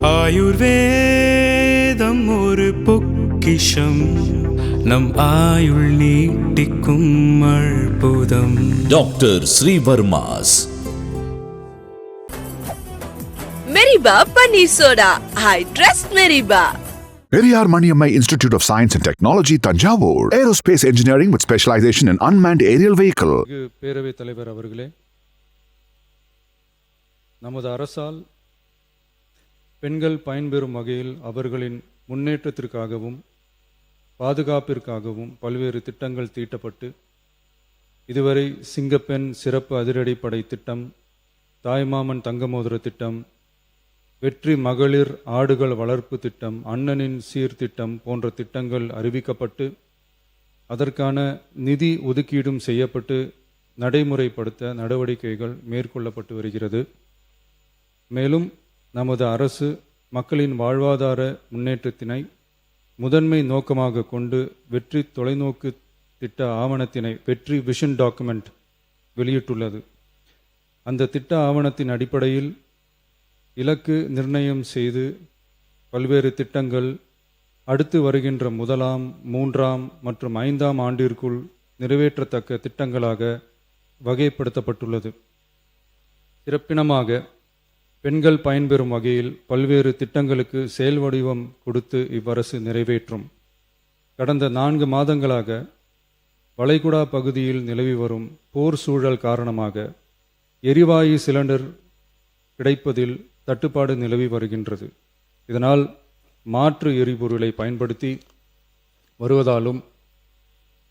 ஆயுர்வேதம் ஒரு பொக்கிஷம், நம் ஆயுள் நீட்டிக்கும் அற்புதம். டாக்டர் ஸ்ரீவர்மாஸ் மெரிபா பன்னீர் soda. I trust Meriba. Periyar Maniammai Institute of Science and Technology, Tanjavur. Aerospace Engineering with specialization in unmanned aerial vehicle. பேரவைத் தலைவர் அவர்களே, நமது அரசால் பெண்கள் பயன்பெறும் வகையில் அவர்களின் முன்னேற்றத்திற்காகவும் பாதுகாப்பிற்காகவும் பல்வேறு திட்டங்கள் தீட்டப்பட்டு இதுவரை சிங்கப்பெண் சிறப்பு அதிரடிப்படை திட்டம், தாய்மாமன் தங்கமோதிர திட்டம், வெற்றி மகளிர் ஆடுகள் வளர்ப்பு திட்டம், அண்ணனின் சீர்திட்டம் போன்ற திட்டங்கள் அறிவிக்கப்பட்டு அதற்கான நிதி ஒதுக்கீடும் செய்யப்பட்டு நடைமுறைப்படுத்த நடவடிக்கைகள் மேற்கொள்ளப்பட்டு வருகிறது. மேலும் நமது அரசு மக்களின் வாழ்வாதார முன்னேற்றத்தினை முதன்மை நோக்கமாக கொண்டு வெற்றி தொலைநோக்கு திட்ட ஆவணத்தினை, வெற்றி விஷன் டாக்குமெண்ட் வெளியிட்டுள்ளது. அந்த திட்ட ஆவணத்தின் அடிப்படையில் இலக்கு நிர்ணயம் செய்து பல்வேறு திட்டங்கள் அடுத்து வருகின்ற 1ஆம், 3ஆம் மற்றும் 5ஆம் ஆண்டிற்குள் நிறைவேற்றத்தக்க திட்டங்களாக வகைப்படுத்தப்பட்டுள்ளது. சிறப்பினமாக பெண்கள் பயன்பெறும் வகையில் பல்வேறு திட்டங்களுக்கு செயல் வடிவம் கொடுத்து இவ்வரசு நிறைவேற்றும். கடந்த 4 மாதங்களாக வளைகுடா பகுதியில் நிலவி வரும் போர் சூழல் காரணமாக எரிவாயு சிலிண்டர் கிடைப்பதில் தட்டுப்பாடு நிலவி வருகின்றது. இதனால் மாற்று எரிபொருளை பயன்படுத்தி வருவதாலும்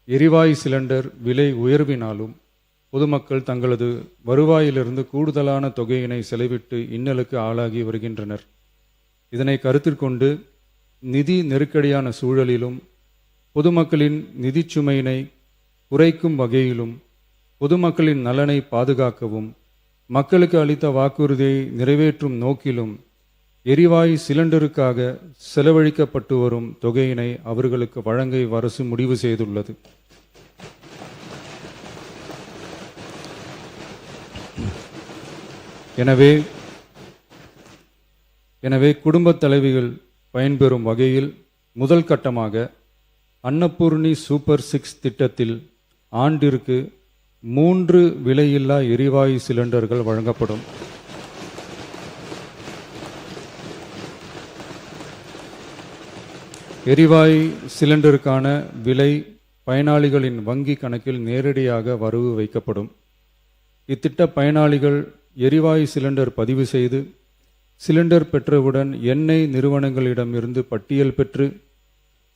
எரிவாயு சிலிண்டர் விலை உயர்வினாலும் பொதுமக்கள் தங்களது வருவாயிலிருந்து கூடுதலான தொகையினை செலவிட்டு இன்னலுக்கு ஆளாகி வருகின்றனர். இதனை கருத்தில் கொண்டு நிதி நெருக்கடியான சூழலிலும் பொதுமக்களின் நிதிச்சுமையினை குறைக்கும் வகையிலும் பொதுமக்களின் நலனை பாதுகாக்கவும் மக்களுக்கு அளித்த வாக்குறுதியை நிறைவேற்றும் நோக்கிலும் எரிவாயு சிலிண்டருக்காக செலவழிக்கப்பட்டு வரும் தொகையினை அவர்களுக்கு வழங்க அரசு முடிவு செய்துள்ளது. எனவே குடும்பத் தலைவிகள் பயன்பெறும் வகையில் முதல் கட்டமாக அன்னபூர்ணி சூப்பர் 6 திட்டத்தில் ஆண்டிற்கு 3 விலையில்லா எரிவாயு சிலிண்டர்கள் வழங்கப்படும். எரிவாயு சிலிண்டருக்கான விலை பயனாளிகளின் வங்கி கணக்கில் நேரடியாக வரவு வைக்கப்படும். இத்திட்ட பயனாளிகள் எரிவாயு சிலிண்டர் பதிவு செய்து சிலிண்டர் பெற்றவுடன் எண்ணெய் நிறுவனங்களிடமிருந்து பட்டியல் பெற்று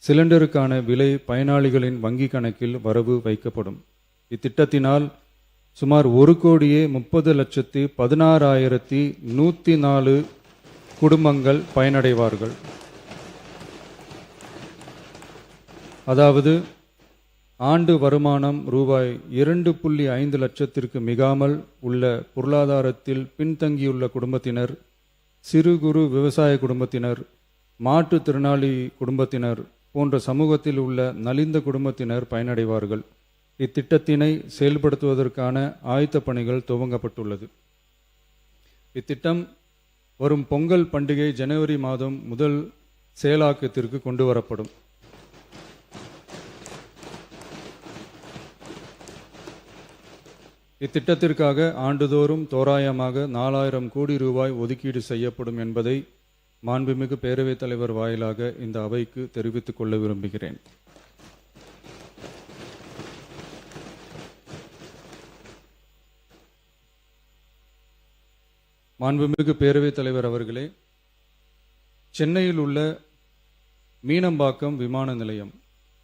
சிலிண்டருக்கான விலை பயனாளிகளின் வங்கி கணக்கில் வரவு வைக்கப்படும். இத்திட்டத்தினால் சுமார் 1,30,16,104 குடும்பங்கள் பயனடைவார்கள். அதாவது ஆண்டு வருமானம் ரூபாய் 2.5 லட்சத்திற்கு மிகாமல் உள்ள பொருளாதாரத்தில் பின்தங்கியுள்ள குடும்பத்தினர், சிறு குறு விவசாய குடும்பத்தினர், மாற்றுத்திறனாளி குடும்பத்தினர் போன்ற சமூகத்தில் உள்ள நலிந்த குடும்பத்தினர் பயனடைவார்கள். இத்திட்டத்தினை செயல்படுத்துவதற்கான ஆயத்த பணிகள் துவங்கப்பட்டுள்ளது. இத்திட்டம் வரும் பொங்கல் பண்டிகை ஜனவரி மாதம் முதல் செயலாக்கத்திற்கு கொண்டு வரப்படும். இத்திட்டத்திற்காக ஆண்டுதோறும் தோராயமாக 4000 கோடி ரூபாய் ஒதுக்கீடு செய்யப்படும் என்பதை மாண்புமிகு பேரவைத் தலைவர் வாயிலாக இந்த அவைக்கு தெரிவித்துக் கொள்ள விரும்புகிறேன். மாண்புமிகு பேரவைத் தலைவர் அவர்களே, சென்னையில் உள்ள மீனம்பாக்கம் விமான நிலையம்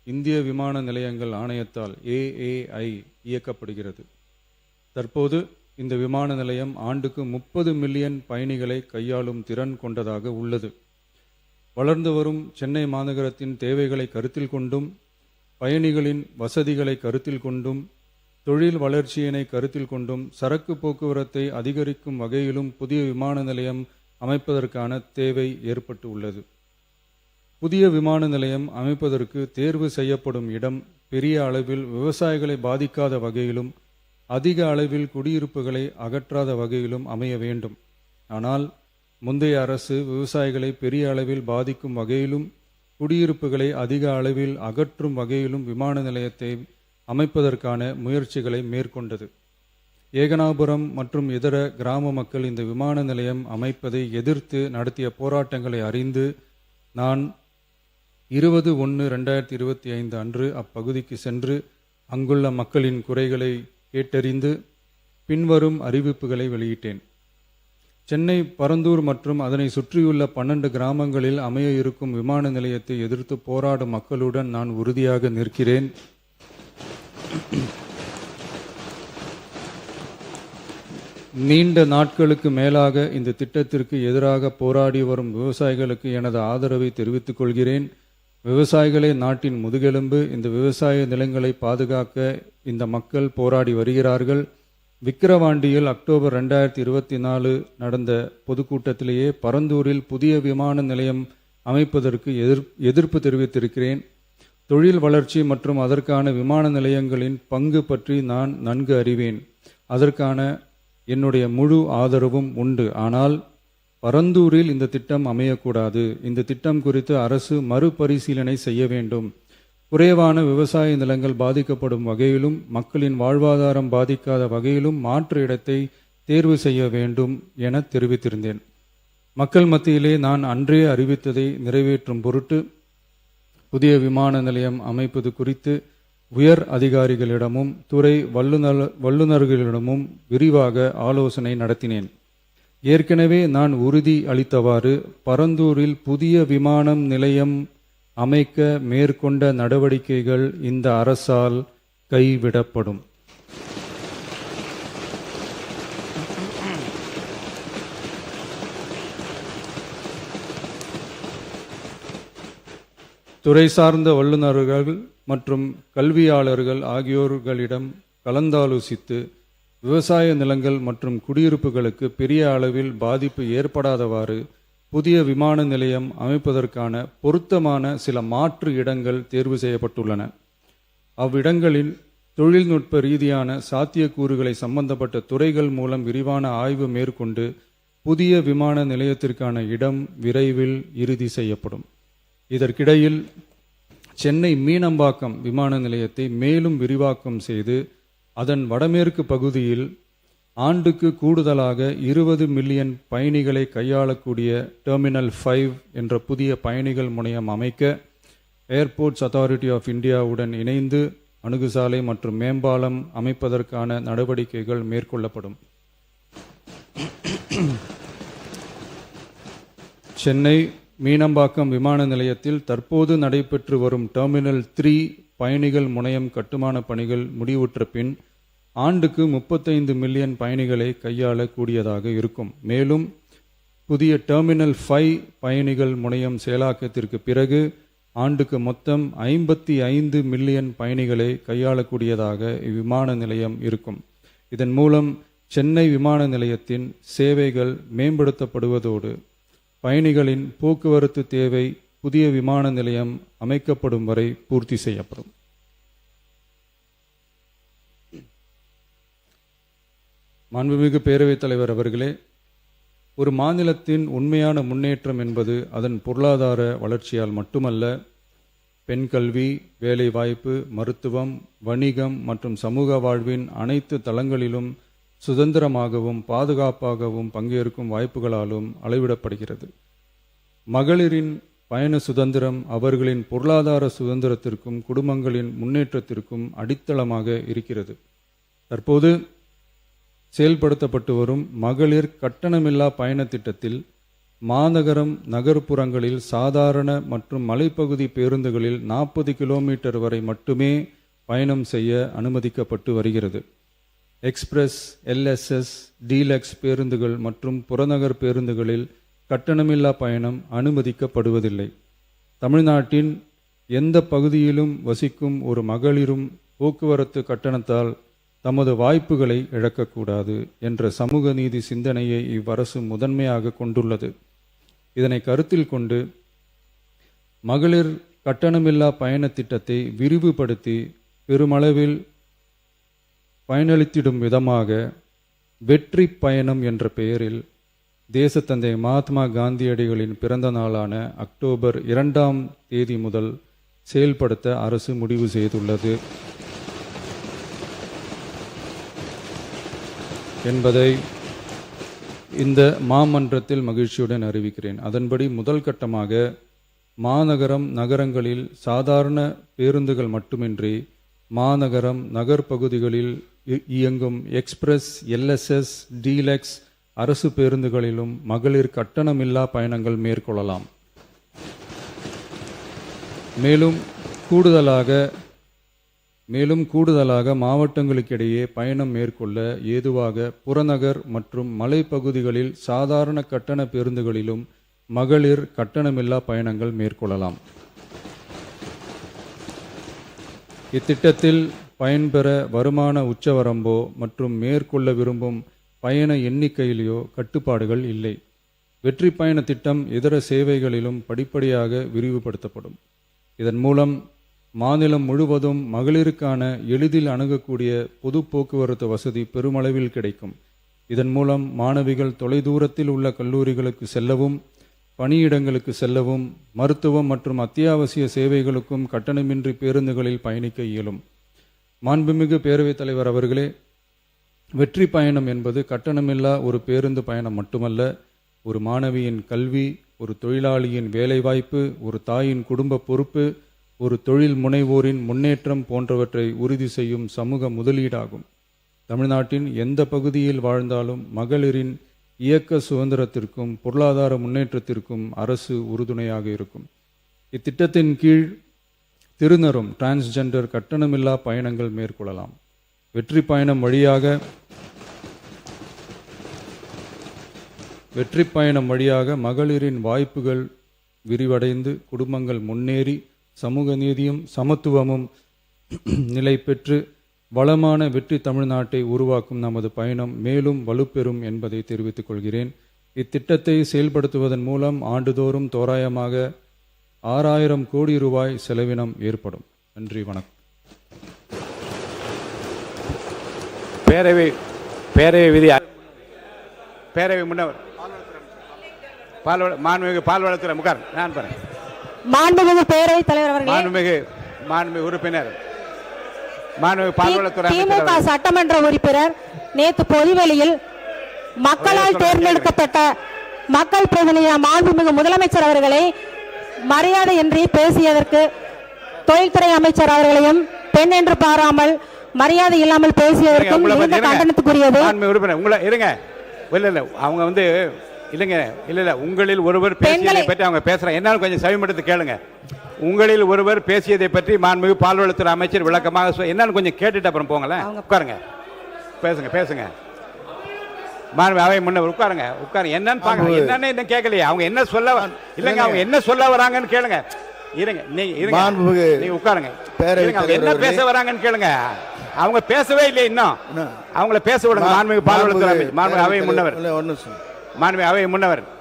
இந்திய விமான நிலையங்கள் ஆணையத்தால் AAI இயக்கப்படுகிறது. தற்போது இந்த விமான நிலையம் ஆண்டுக்கு 30 மில்லியன் பயணிகளை கையாளும் திறன் கொண்டதாக உள்ளது. வளர்ந்து வரும் சென்னை மாநகரத்தின் தேவைகளை கருத்தில் கொண்டும் பயணிகளின் வசதிகளை கருத்தில் கொண்டும் தொழில் வளர்ச்சியினை கருத்தில் கொண்டும் சரக்கு போக்குவரத்தை அதிகரிக்கும் வகையிலும் புதிய விமான நிலையம் அமைப்பதற்கான தேவை ஏற்பட்டு உள்ளது. புதிய விமான நிலையம் அமைப்பதற்கு தேர்வு செய்யப்படும் இடம் பெரிய அளவில் விவசாயிகளை பாதிக்காத வகையிலும் அதிக அளவில் குடியிருப்புகளை அகற்றாத வகையிலும் அமைய வேண்டும். ஆனால் முந்தைய அரசு விவசாயிகளை பெரிய அளவில் பாதிக்கும் வகையிலும் குடியிருப்புகளை அதிக அளவில் அகற்றும் வகையிலும் விமான நிலையத்தை அமைப்பதற்கான முயற்சிகளை மேற்கொண்டது. ஏகனாபுரம் மற்றும் இதர கிராம மக்கள் இந்த விமான நிலையம் அமைப்பதை எதிர்த்து நடத்திய போராட்டங்களை அறிந்து நான் 20/1/2025 அன்று அப்பகுதிக்கு சென்று அங்குள்ள மக்களின் குறைகளை கேட்டறிந்து பின்வரும் அறிவிப்புகளை வெளியிட்டேன். சென்னை பரந்தூர் மற்றும் அதனை சுற்றியுள்ள 12 கிராமங்களில் அமைய இருக்கும் விமான நிலையத்தை எதிர்த்து போராடும் மக்களுடன் நான் உறுதியாக நிற்கிறேன். நீண்ட நாட்களுக்கு மேலாக இந்த திட்டத்திற்கு எதிராக போராடி வரும் விவசாயிகளுக்கு எனது ஆதரவை தெரிவித்துக் கொள்கிறேன். விவசாயிகளே நாட்டின் முதுகெலும்பு. இந்த விவசாய நிலங்களை பாதுகாக்க இந்த மக்கள் போராடி வருகிறார்கள். விக்கிரவாண்டியில் அக்டோபர் 2024 நடந்த பொதுக்கூட்டத்திலேயே பரந்தூரில் புதிய விமான நிலையம் அமைப்பதற்கு எதிர்ப்பு தெரிவித்திருக்கிறேன். தொழில் வளர்ச்சி மற்றும் அதற்கான விமான நிலையங்களின் பங்கு பற்றி நான் நன்கு அறிவேன். அதற்கான என்னுடைய முழு ஆதரவும் உண்டு. ஆனால் பரந்தூரில் இந்த திட்டம் அமையக்கூடாது. இந்த திட்டம் குறித்து அரசு மறுபரிசீலனை செய்ய வேண்டும். குறைவான விவசாய நிலங்கள் பாதிக்கப்படும் வகையிலும் மக்களின் வாழ்வாதாரம் பாதிக்காத வகையிலும் மாற்று இடத்தை தேர்வு செய்ய வேண்டும் என தெரிவித்திருந்தேன். மக்கள் மத்தியிலே நான் அன்றே அறிவித்ததை நிறைவேற்றும் பொருட்டு புதிய விமான நிலையம் அமைப்பது குறித்து உயர் அதிகாரிகளிடமும் துறை வல்லுநர்களிடமும் விரிவாக ஆலோசனை நடத்தினேன். ஏற்கனவே நான் உறுதி அளித்தவாறு பரந்தூரில் புதிய விமான நிலையம் அமைக்க மேற்கொண்ட நடவடிக்கைகள் இந்த அரசால் கைவிடப்படும். துறை சார்ந்த வல்லுநர்கள் மற்றும் கல்வியாளர்கள் ஆகியோர்களிடம் கலந்தாலோசித்து விவசாய நிலங்கள் மற்றும் குடியிருப்புகளுக்கு பெரிய அளவில் பாதிப்பு ஏற்படாதவாறு புதிய விமான நிலையம் அமைப்பதற்கான பொருத்தமான சில மாற்று இடங்கள் தேர்வு செய்யப்பட்டுள்ளன. அவ்விடங்களில் தொழில்நுட்ப ரீதியான சாத்தியக்கூறுகளை சம்பந்தப்பட்ட துறைகள் மூலம் விரிவான ஆய்வு மேற்கொண்டு புதிய விமான நிலையத்திற்கான இடம் விரைவில் இறுதி செய்யப்படும். இதற்கிடையில் சென்னை மீனம்பாக்கம் விமான நிலையத்தை மேலும் விரிவாக்கம் செய்து அதன் வடமேற்கு பகுதியில் ஆண்டுக்கு கூடுதலாக 20 மில்லியன் பயணிகளை கையாளக்கூடிய டெர்மினல் 5 என்ற புதிய பயணிகள் முனையம் அமைக்க ஏர்போர்ட்ஸ் அத்தாரிட்டி ஆஃப் இந்தியாவுடன் இணைந்து அணுகுசாலை மற்றும் மேம்பாலம் அமைப்பதற்கான நடவடிக்கைகள் மேற்கொள்ளப்படும். சென்னை மீனம்பாக்கம் விமான நிலையத்தில் தற்போது நடைபெற்று வரும் டெர்மினல் 3 பயணிகள் முனையம் கட்டுமான பணிகள் முடிவுற்ற பின் ஆண்டுக்கு 35 மில்லியன் பயணிகளை கையாளக்கூடியதாக இருக்கும். மேலும் புதிய டெர்மினல் 5 பயணிகள் முனையம் செயலாக்கத்திற்கு பிறகு ஆண்டுக்கு மொத்தம் 55 மில்லியன் பயணிகளை கையாளக்கூடியதாக இவ்விமான நிலையம் இருக்கும். இதன் மூலம் சென்னை விமான நிலையத்தின் சேவைகள் மேம்படுத்தப்படுவதோடு பயணிகளின் போக்குவரத்து தேவை புதிய விமான நிலையம் அமைக்கப்படும் வரை பூர்த்தி செய்யப்படும். மாண்புமிகு பேரவைத் தலைவர் அவர்களே, ஒரு மாநிலத்தின் உண்மையான முன்னேற்றம் என்பது அதன் பொருளாதார வளர்ச்சியால் மட்டுமல்ல, பெண் கல்வி, வேலைவாய்ப்பு, மருத்துவம், வணிகம் மற்றும் சமூக வாழ்வின் அனைத்து தளங்களிலும் சுதந்திரமாகவும் பாதுகாப்பாகவும் பங்கேற்கும் வாய்ப்புகளாலும் அளவிடப்படுகிறது. மகளிரின் பயண சுதந்திரம் அவர்களின் பொருளாதார சுதந்திரத்திற்கும் குடும்பங்களின் முன்னேற்றத்திற்கும் அடித்தளமாக இருக்கிறது. தற்போது செயல்படுத்தப்பட்டு வரும் மகளிர் கட்டணமில்லா பயண திட்டத்தில் மாநகரம் நகர்ப்புறங்களில் சாதாரண மற்றும் மலைப்பகுதி பேருந்துகளில் 40 கிலோமீட்டர் வரை மட்டுமே பயணம் செய்ய அனுமதிக்கப்பட்டு வருகிறது. எக்ஸ்பிரஸ், எல்எஸ்எஸ், டீலக்ஸ் பேருந்துகள் மற்றும் புறநகர் பேருந்துகளில் கட்டணமில்லா பயணம் அனுமதிக்கப்படுவதில்லை. தமிழ்நாட்டின் எந்த பகுதியிலும் வசிக்கும் ஒரு மகளிரும் போக்குவரத்து கட்டணத்தால் தமது வாய்ப்புகளை இழக்கக்கூடாது என்ற சமூக நீதி சிந்தனையை இவ்வரசு முதன்மையாக கொண்டுள்ளது. இதனை கருத்தில் கொண்டு மகளிர் கட்டணமில்லா பயண திட்டத்தை விரிவுபடுத்தி பெருமளவில் பயனளித்திடும் விதமாக வெற்றி பயணம் என்ற பெயரில் தேசத்தந்தை மகாத்மா காந்தியடிகளின் பிறந்த நாளான அக்டோபர் 2ஆம் தேதி முதல் செயல்படுத்த அரசு முடிவு செய்துள்ளது என்பதை இந்த மாமன்றத்தில் மகிழ்ச்சியுடன் அறிவிக்கிறேன். அதன்படி முதல் கட்டமாக மாநகரம் நகரங்களில் சாதாரண பேருந்துகள் மட்டுமின்றி மாநகரம் நகர்ப்பகுதிகளில் இயங்கும் எக்ஸ்பிரஸ், எல்எஸ்எஸ், டீலக்ஸ் அரசு பேருந்துகளிலும் மகளிர் கட்டணமில்லா பயணங்கள் மேற்கொள்ளலாம். மேலும் கூடுதலாக மாவட்டங்களுக்கிடையே பயணம் மேற்கொள்ள ஏதுவாக புறநகர் மற்றும் மலைப்பகுதிகளில் சாதாரண கட்டண பேருந்துகளிலும் மகளிர் கட்டணமில்லா பயணங்கள் மேற்கொள்ளலாம். இத்திட்டத்தில் பயன்பெற வருமான உச்சவரம்போ மற்றும் மேற்கொள்ள விரும்பும் பயண எண்ணிக்கையிலேயோ கட்டுப்பாடுகள் இல்லை. வெற்றி பயண திட்டம் இதர சேவைகளிலும் படிப்படியாக விரிவுபடுத்தப்படும். இதன் மூலம் மாநிலம் முழுவதும் மகளிருக்கான எளிதில் அணுகக்கூடிய பொது போக்குவரத்து வசதி பெருமளவில் கிடைக்கும். இதன் மூலம் மாணவிகள் தொலைதூரத்தில் உள்ள கல்லூரிகளுக்கு செல்லவும், பணியிடங்களுக்கு செல்லவும், மருத்துவம் மற்றும் அத்தியாவசிய சேவைகளுக்கும் கட்டணமின்றி பேருந்துகளில் பயணிக்க இயலும். மாண்புமிகு பேரவைத் தலைவர் அவர்களே, வெற்றி பயணம் என்பது கட்டணமில்லா ஒரு பேருந்து பயணம் மட்டுமல்ல, ஒரு மாணவியின் கல்வி, ஒரு தொழிலாளியின் வேலைவாய்ப்பு, ஒரு தாயின் குடும்ப பொறுப்பு, ஒரு தொழில் முனைவோரின் முன்னேற்றம் போன்றவற்றை உறுதி செய்யும் சமூக முதலீடாகும். தமிழ்நாட்டின் எந்த பகுதியில் வாழ்ந்தாலும் மகளிரின் இயக்க சுதந்திரத்திற்கும் பொருளாதார முன்னேற்றத்திற்கும் அரசு உறுதுணையாக இருக்கும். இத்திட்டத்தின் கீழ் திருநரும் டிரான்ஸ்ஜெண்டர் கட்டணமில்லா பயணங்கள் மேற்கொள்ளலாம். வெற்றி பயணம் வழியாக மகளிரின் வாய்ப்புகள் விரிவடைந்து குடும்பங்கள் முன்னேறி சமூக நீதியும் சமத்துவமும் நிலை பெற்று வளமான வெற்றி தமிழ்நாட்டை உருவாக்கும் நமது பயணம் மேலும் வலுப்பெறும் என்பதை தெரிவித்துக் கொள்கிறேன். இத்திட்டத்தை செயல்படுத்துவதன் மூலம் ஆண்டுதோறும் தோராயமாக 6000 கோடி ரூபாய் செலவினம் ஏற்படும். நன்றி, வணக்கம். பேரவை விதி பேரவை முன்னவர் மாண்புமிகு பால்வளத்துறை முகார் நான் பாருங்க. மாண்புமிகு பேரவைத் தலைவர் அவர்களே, மாண்புமிகு உறுப்பினர், மாண்புமிகு பால்வளத்துறை திமுக சட்டமன்ற உறுப்பினர் நேற்று பொதுவெளியில் மக்களால் தேர்ந்தெடுக்கப்பட்ட மக்கள் பிரதிநிதி மாண்புமிகு முதலமைச்சர் அவர்களை மரியாதையின்றி பேசியதற்கு தொழில்துறை அமைச்சர் அவர்களையும் பெண் என்று பாராமல் மரியாதை இல்லாமல் பேசியதற்கும் மிகுந்த கண்டனத்துக்குரியது. உங்களை இருங்க, இல்ல அவங்க வந்து இல்லைங்க, இல்ல உங்களில் ஒருவர் பேசியதை பற்றி அவங்க பேசுறாங்க. என்னாலும் கொஞ்சம் செவிமடுத்து கேளுங்க. உங்களில் ஒருவர் பேசியதை பற்றி மாண்புமிகு பால்வளத்துறை அமைச்சர் விளக்கமாக என்னன்னு கொஞ்சம் கேட்டுட்டு அப்புறம் போங்களேன். உட்காருங்க, பேசுங்க. மாண்பு அவை முன்னர் உட்காருங்க. என்னன்னு பாருங்க, என்னன்னு இன்னும் கேட்கலையே. அவங்க என்ன சொல்ல இல்லைங்க, அவங்க என்ன சொல்ல வராங்கன்னு கேளுங்க. இருங்க, நீங்க உட்காருங்க. அவங்க என்ன பேச வராங்கன்னு கேளுங்க. அவங்க பேசவே இல்லை இன்னும். அவங்கள பேச விடுங்க. மாண்புமிகு பால்வளத்துறை அமைச்சர், மாண்புமிகு அவை முன்னவர்,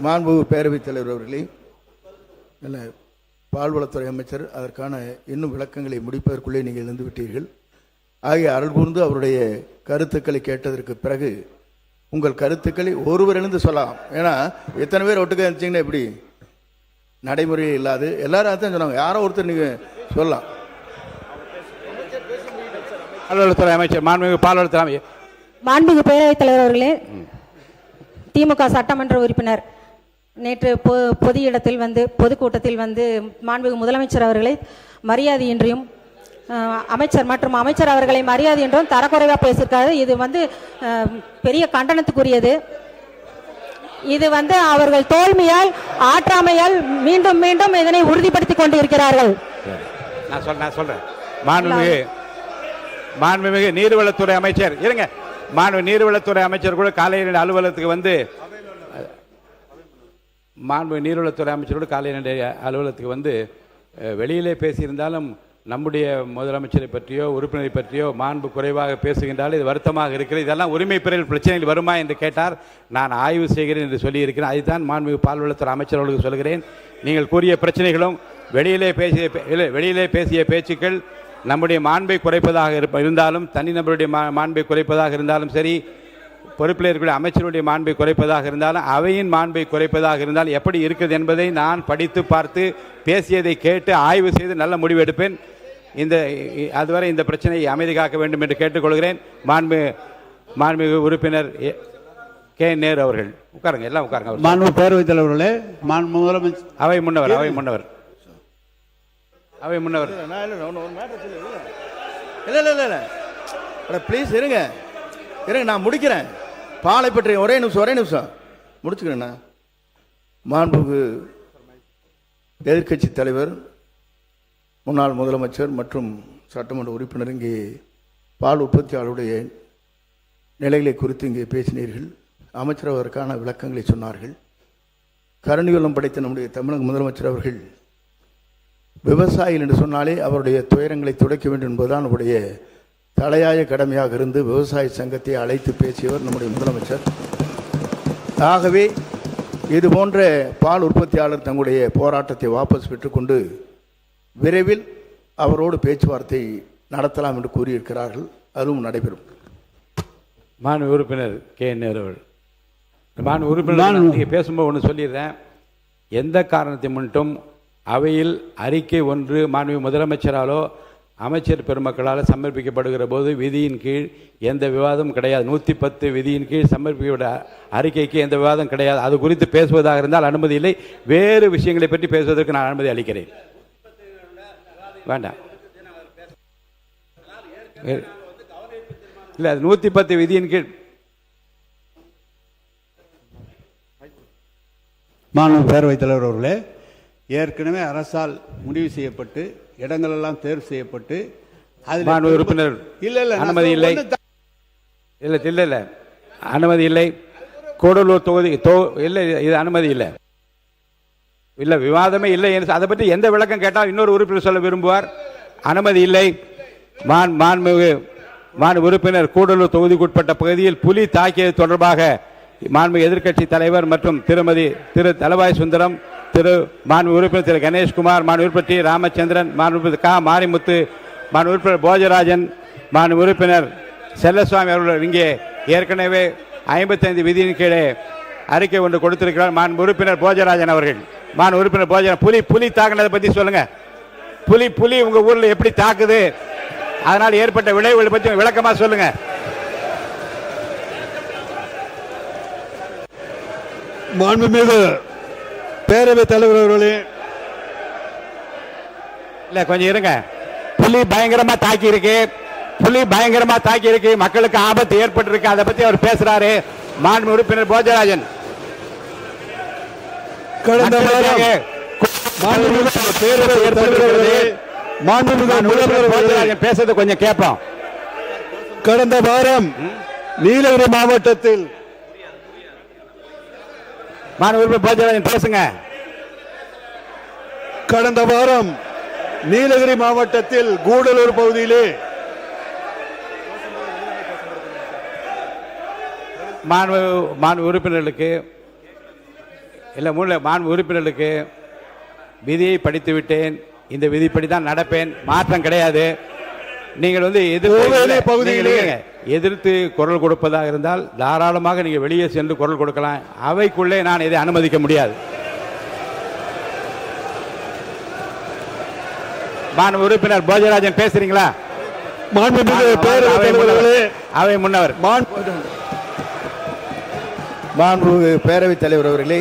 மாண்புமிகு பேரவைத் தலைவர் அவர்களே, பால்வளத்துறை அமைச்சர் அதற்கான இன்னும் விளக்கங்களை முடிப்பதற்குள்ளே நீங்கள் இருந்து விட்டீர்கள். ஆகிய அருள் கூர்ந்து அவருடைய கருத்துக்களை கேட்டதற்கு பிறகு உங்கள் கருத்துக்களை ஒருவர் எழுந்து சொல்லலாம். ஏன்னா எத்தனை பேர் ஒட்டுக்க இருந்துச்சிங்கன்னா எப்படி நடைமுறையே இல்லாது எல்லாரும் அதான் சொன்னாங்க. யாரோ ஒருத்தர் நீங்கள் சொல்லலாம். பால்வளத்துறை அமைச்சர், மாண்புமிகு பேரவைத் தலைவர் அவர்களே, திமுக சட்டமன்ற உறுப்பினர் நேற்று பொது இடத்தில் வந்து பொதுக்கூட்டத்தில் வந்து மாண்புமிகு முதலமைச்சர் அவர்களை மரியாதையின்றியும் அமைச்சர் மற்றும் அமைச்சர் அவர்களை மரியாதை என்றும் தரக்குறைவாக பேசியிருக்காரு. இது வந்து பெரிய கண்டனத்துக்குரியது. இது வந்து அவர்கள் தோல்மையால் ஆற்றாமையால் மீண்டும் மீண்டும் இதனை உறுதிப்படுத்திக் கொண்டு இருக்கிறார்கள். நான் சொல்றேன். மாண்புமிகு நீர்வளத்துறை அமைச்சர் இருங்க. நீர்வளத்துறை அமைச்சர் கூட காலையில் அலுவலகத்துக்கு வந்து நீர்வளத்துறை அமைச்சரோடு காலையில் அலுவலகத்துக்கு வந்து வெளியிலே பேசியிருந்தாலும் நம்முடைய முதலமைச்சரை பற்றியோ உறுப்பினரை பற்றியோ மாண்பு குறைவாக பேசுகின்றால் இது வருத்தமாக இருக்கிறது. இதெல்லாம் உரிமை பெறல் பிரச்சனைகள் வருமா என்று கேட்டார். நான் ஆய்வு செய்கிறேன் என்று சொல்லியிருக்கிறேன். அதுதான் மாண்புமிகு பால்வளத்துறை அமைச்சர்களுக்கு சொல்கிறேன். நீங்கள் கூறிய பிரச்சனைகளும் வெளியிலே பேசிய பேச்சுக்கள் நம்முடைய மாண்பை குறைப்பதாக இருந்தாலும், தனிநபருடைய மாண்பை குறைப்பதாக இருந்தாலும் சரி, பொறுப்பில் இருக்கக்கூடிய அமைச்சருடைய மாண்பை குறைப்பதாக இருந்தாலும் அவையின் மாண்பை குறைப்பதாக இருந்தால் எப்படி இருக்குது என்பதை நான் படித்து பார்த்து பேசியதை கேட்டு ஆய்வு செய்து நல்ல முடிவு எடுப்பேன். அதுவரை இந்த பிரச்சனையை அமைதி காக்க வேண்டும் என்று கேட்டுக்கொள்கிறேன். மாண்புமிகு உறுப்பினர் கே நேரு அவர்கள் உட்காருங்க, எல்லாம் உட்காருங்க. மாண்பு பேரவைத் தலைவர்களே, முதலமைச்சர் அவை முன்னவர் இல்லை ப்ளீஸ் இருங்க, நான் முடிக்கிறேன். பாலை பற்றி ஒரே நிமிஷம் முடிச்சுக்கிறேண்ணா. மாண்புமிகு எதிர்க்கட்சி தலைவர், முன்னாள் முதலமைச்சர் மற்றும் சட்டமன்ற உறுப்பினர் இங்கே பால் உற்பத்தியாளருடைய நிலைகளை குறித்து இங்கே பேசினீர்கள். அமைச்சர் அதற்கான விளக்கங்களை சொன்னார்கள். கருணையுள்ளம் படைத்த நம்முடைய தமிழக முதலமைச்சர் அவர்கள் விவசாயிகள் என்று சொன்னாலே அவருடைய துயரங்களை துடைக்க வேண்டும் என்பதுதான் அவருடைய தலையாய கடமையாக இருந்து விவசாய சங்கத்தை அழைத்து பேசியவர் நம்முடைய முதலமைச்சர். ஆகவே இது போன்ற பால் உற்பத்தியாளர் தங்களுடைய போராட்டத்தை வாபஸ் பெற்றுக்கொண்டு விரைவில் அவரோடு பேச்சுவார்த்தை நடத்தலாம் என்று கூறியிருக்கிறார்கள். அதுவும் நடைபெறும். மாண்பு உறுப்பினர் கே நேரு அவர்கள், மாண்பு உறுப்பினர் நீங்கள் பேசும்போது ஒன்று சொல்லிடுறேன். எந்த காரணத்தை முன்னிட்டும் அவையில் அறிக்கை ஒன்று மாண்பு முதலமைச்சராலோ அமைச்சர் பெருமக்களால் சமர்ப்பிக்கப்படுகிற போது விதியின் கீழ் எந்த விவாதமும் கிடையாது. 110 விதியின் கீழ் சமர்ப்பிக்கப்பட்ட அறிக்கைக்கு எந்த விவாதம் கிடையாது. அது குறித்து பேசுவதாக இருந்தால் அனுமதி இல்லை. வேறு விஷயங்களை பற்றி பேசுவதற்கு நான் அனுமதி அளிக்கிறேன். வேண்டாம், இல்லை, அது 110 விதியின் கீழ். மாண்பு பேரவைத் தலைவர் அவர்களே, ஏற்கனவே அரசால் முடிவு செய்யப்பட்டு இடங்கள் எல்லாம் தேர்வு செய்யப்பட்டு மாண்பு உறுப்பினர் அனுமதி இல்லை, அனுமதி இல்லை. கூடலூர் தொகுதி இல்லை, இது அனுமதி இல்லை, விவாதமே இல்லை. அதை பற்றி எந்த விளக்கம் கேட்டால் இன்னொரு உறுப்பினர் சொல்ல விரும்புவார். அனுமதி இல்லை. மாண்பு உறுப்பினர் கூடலூர் தொகுதிக்குட்பட்ட பகுதியில் புலி தாக்கியது தொடர்பாக மாண்பு எதிர்க்கட்சி தலைவர் மற்றும் திரு தலவாய் சுந்தரம், மாண்பு உறுப்பினர் திரு கணேஷ்குமார், மாண்பு உறுப்பினர் டி ராமச்சந்திரன், மாண்பு உறுப்பினர் கா மாரிமுத்து, மாண்பு உறுப்பினர் போஜராஜன், மாண்பு உறுப்பினர் செல்லசுவாமி அவர்கள் இங்கே ஏற்கனவே 55 விதியின் கீழே அறிக்கை ஒன்று கொடுத்திருக்கிறார். மாண்பு உறுப்பினர் போஜராஜன் அவர்கள், மாண்பு உறுப்பினர் போஜராஜன், புலி தாக்குனதை பற்றி சொல்லுங்க. புலி உங்க ஊர்ல எப்படி தாக்குது, அதனால் ஏற்பட்ட விளைவுகளை பற்றி விளக்கமா சொல்லுங்க. மாண்புமிகு பேரவைத் தலைவர் அவர்களே, இல்ல கொஞ்சம் இருங்க. புலி பயங்கரமா தாக்கி இருக்கு, மக்களுக்கு ஆபத்து ஏற்பட்டு இருக்கு. அதை பத்தி அவர் பேசுறாரு. மாண்பு உறுப்பினர் போஜராஜன், கடந்த வாரம் பேசுறது கொஞ்சம் கேட்போம். கடந்த வாரம் நீலகிரி மாவட்டத்தில் பேசுங்க. கடந்த வாரம் நீலகிரி மாவட்டத்தில் கூடலூர் பகுதியிலே மாண்பு உறுப்பினர்களுக்கு விதியை படித்து விட்டேன். இந்த விதிப்படி தான் நடப்பேன், மாற்றம் கிடையாது. நீங்கள் எதிர்த்து குரல் கொடுப்பதாக இருந்தால் தாராளமாக நீங்கள் வெளியே சென்று குரல் கொடுக்கலாம். அவைக்குள்ளே நான் இதை அனுமதிக்க முடியாது. மாண்பு உறுப்பினர் போஜராஜன் பேசுறீங்களா? அவை முன்னவர். மாண்பு பேரவைத் தலைவர் அவர்களே,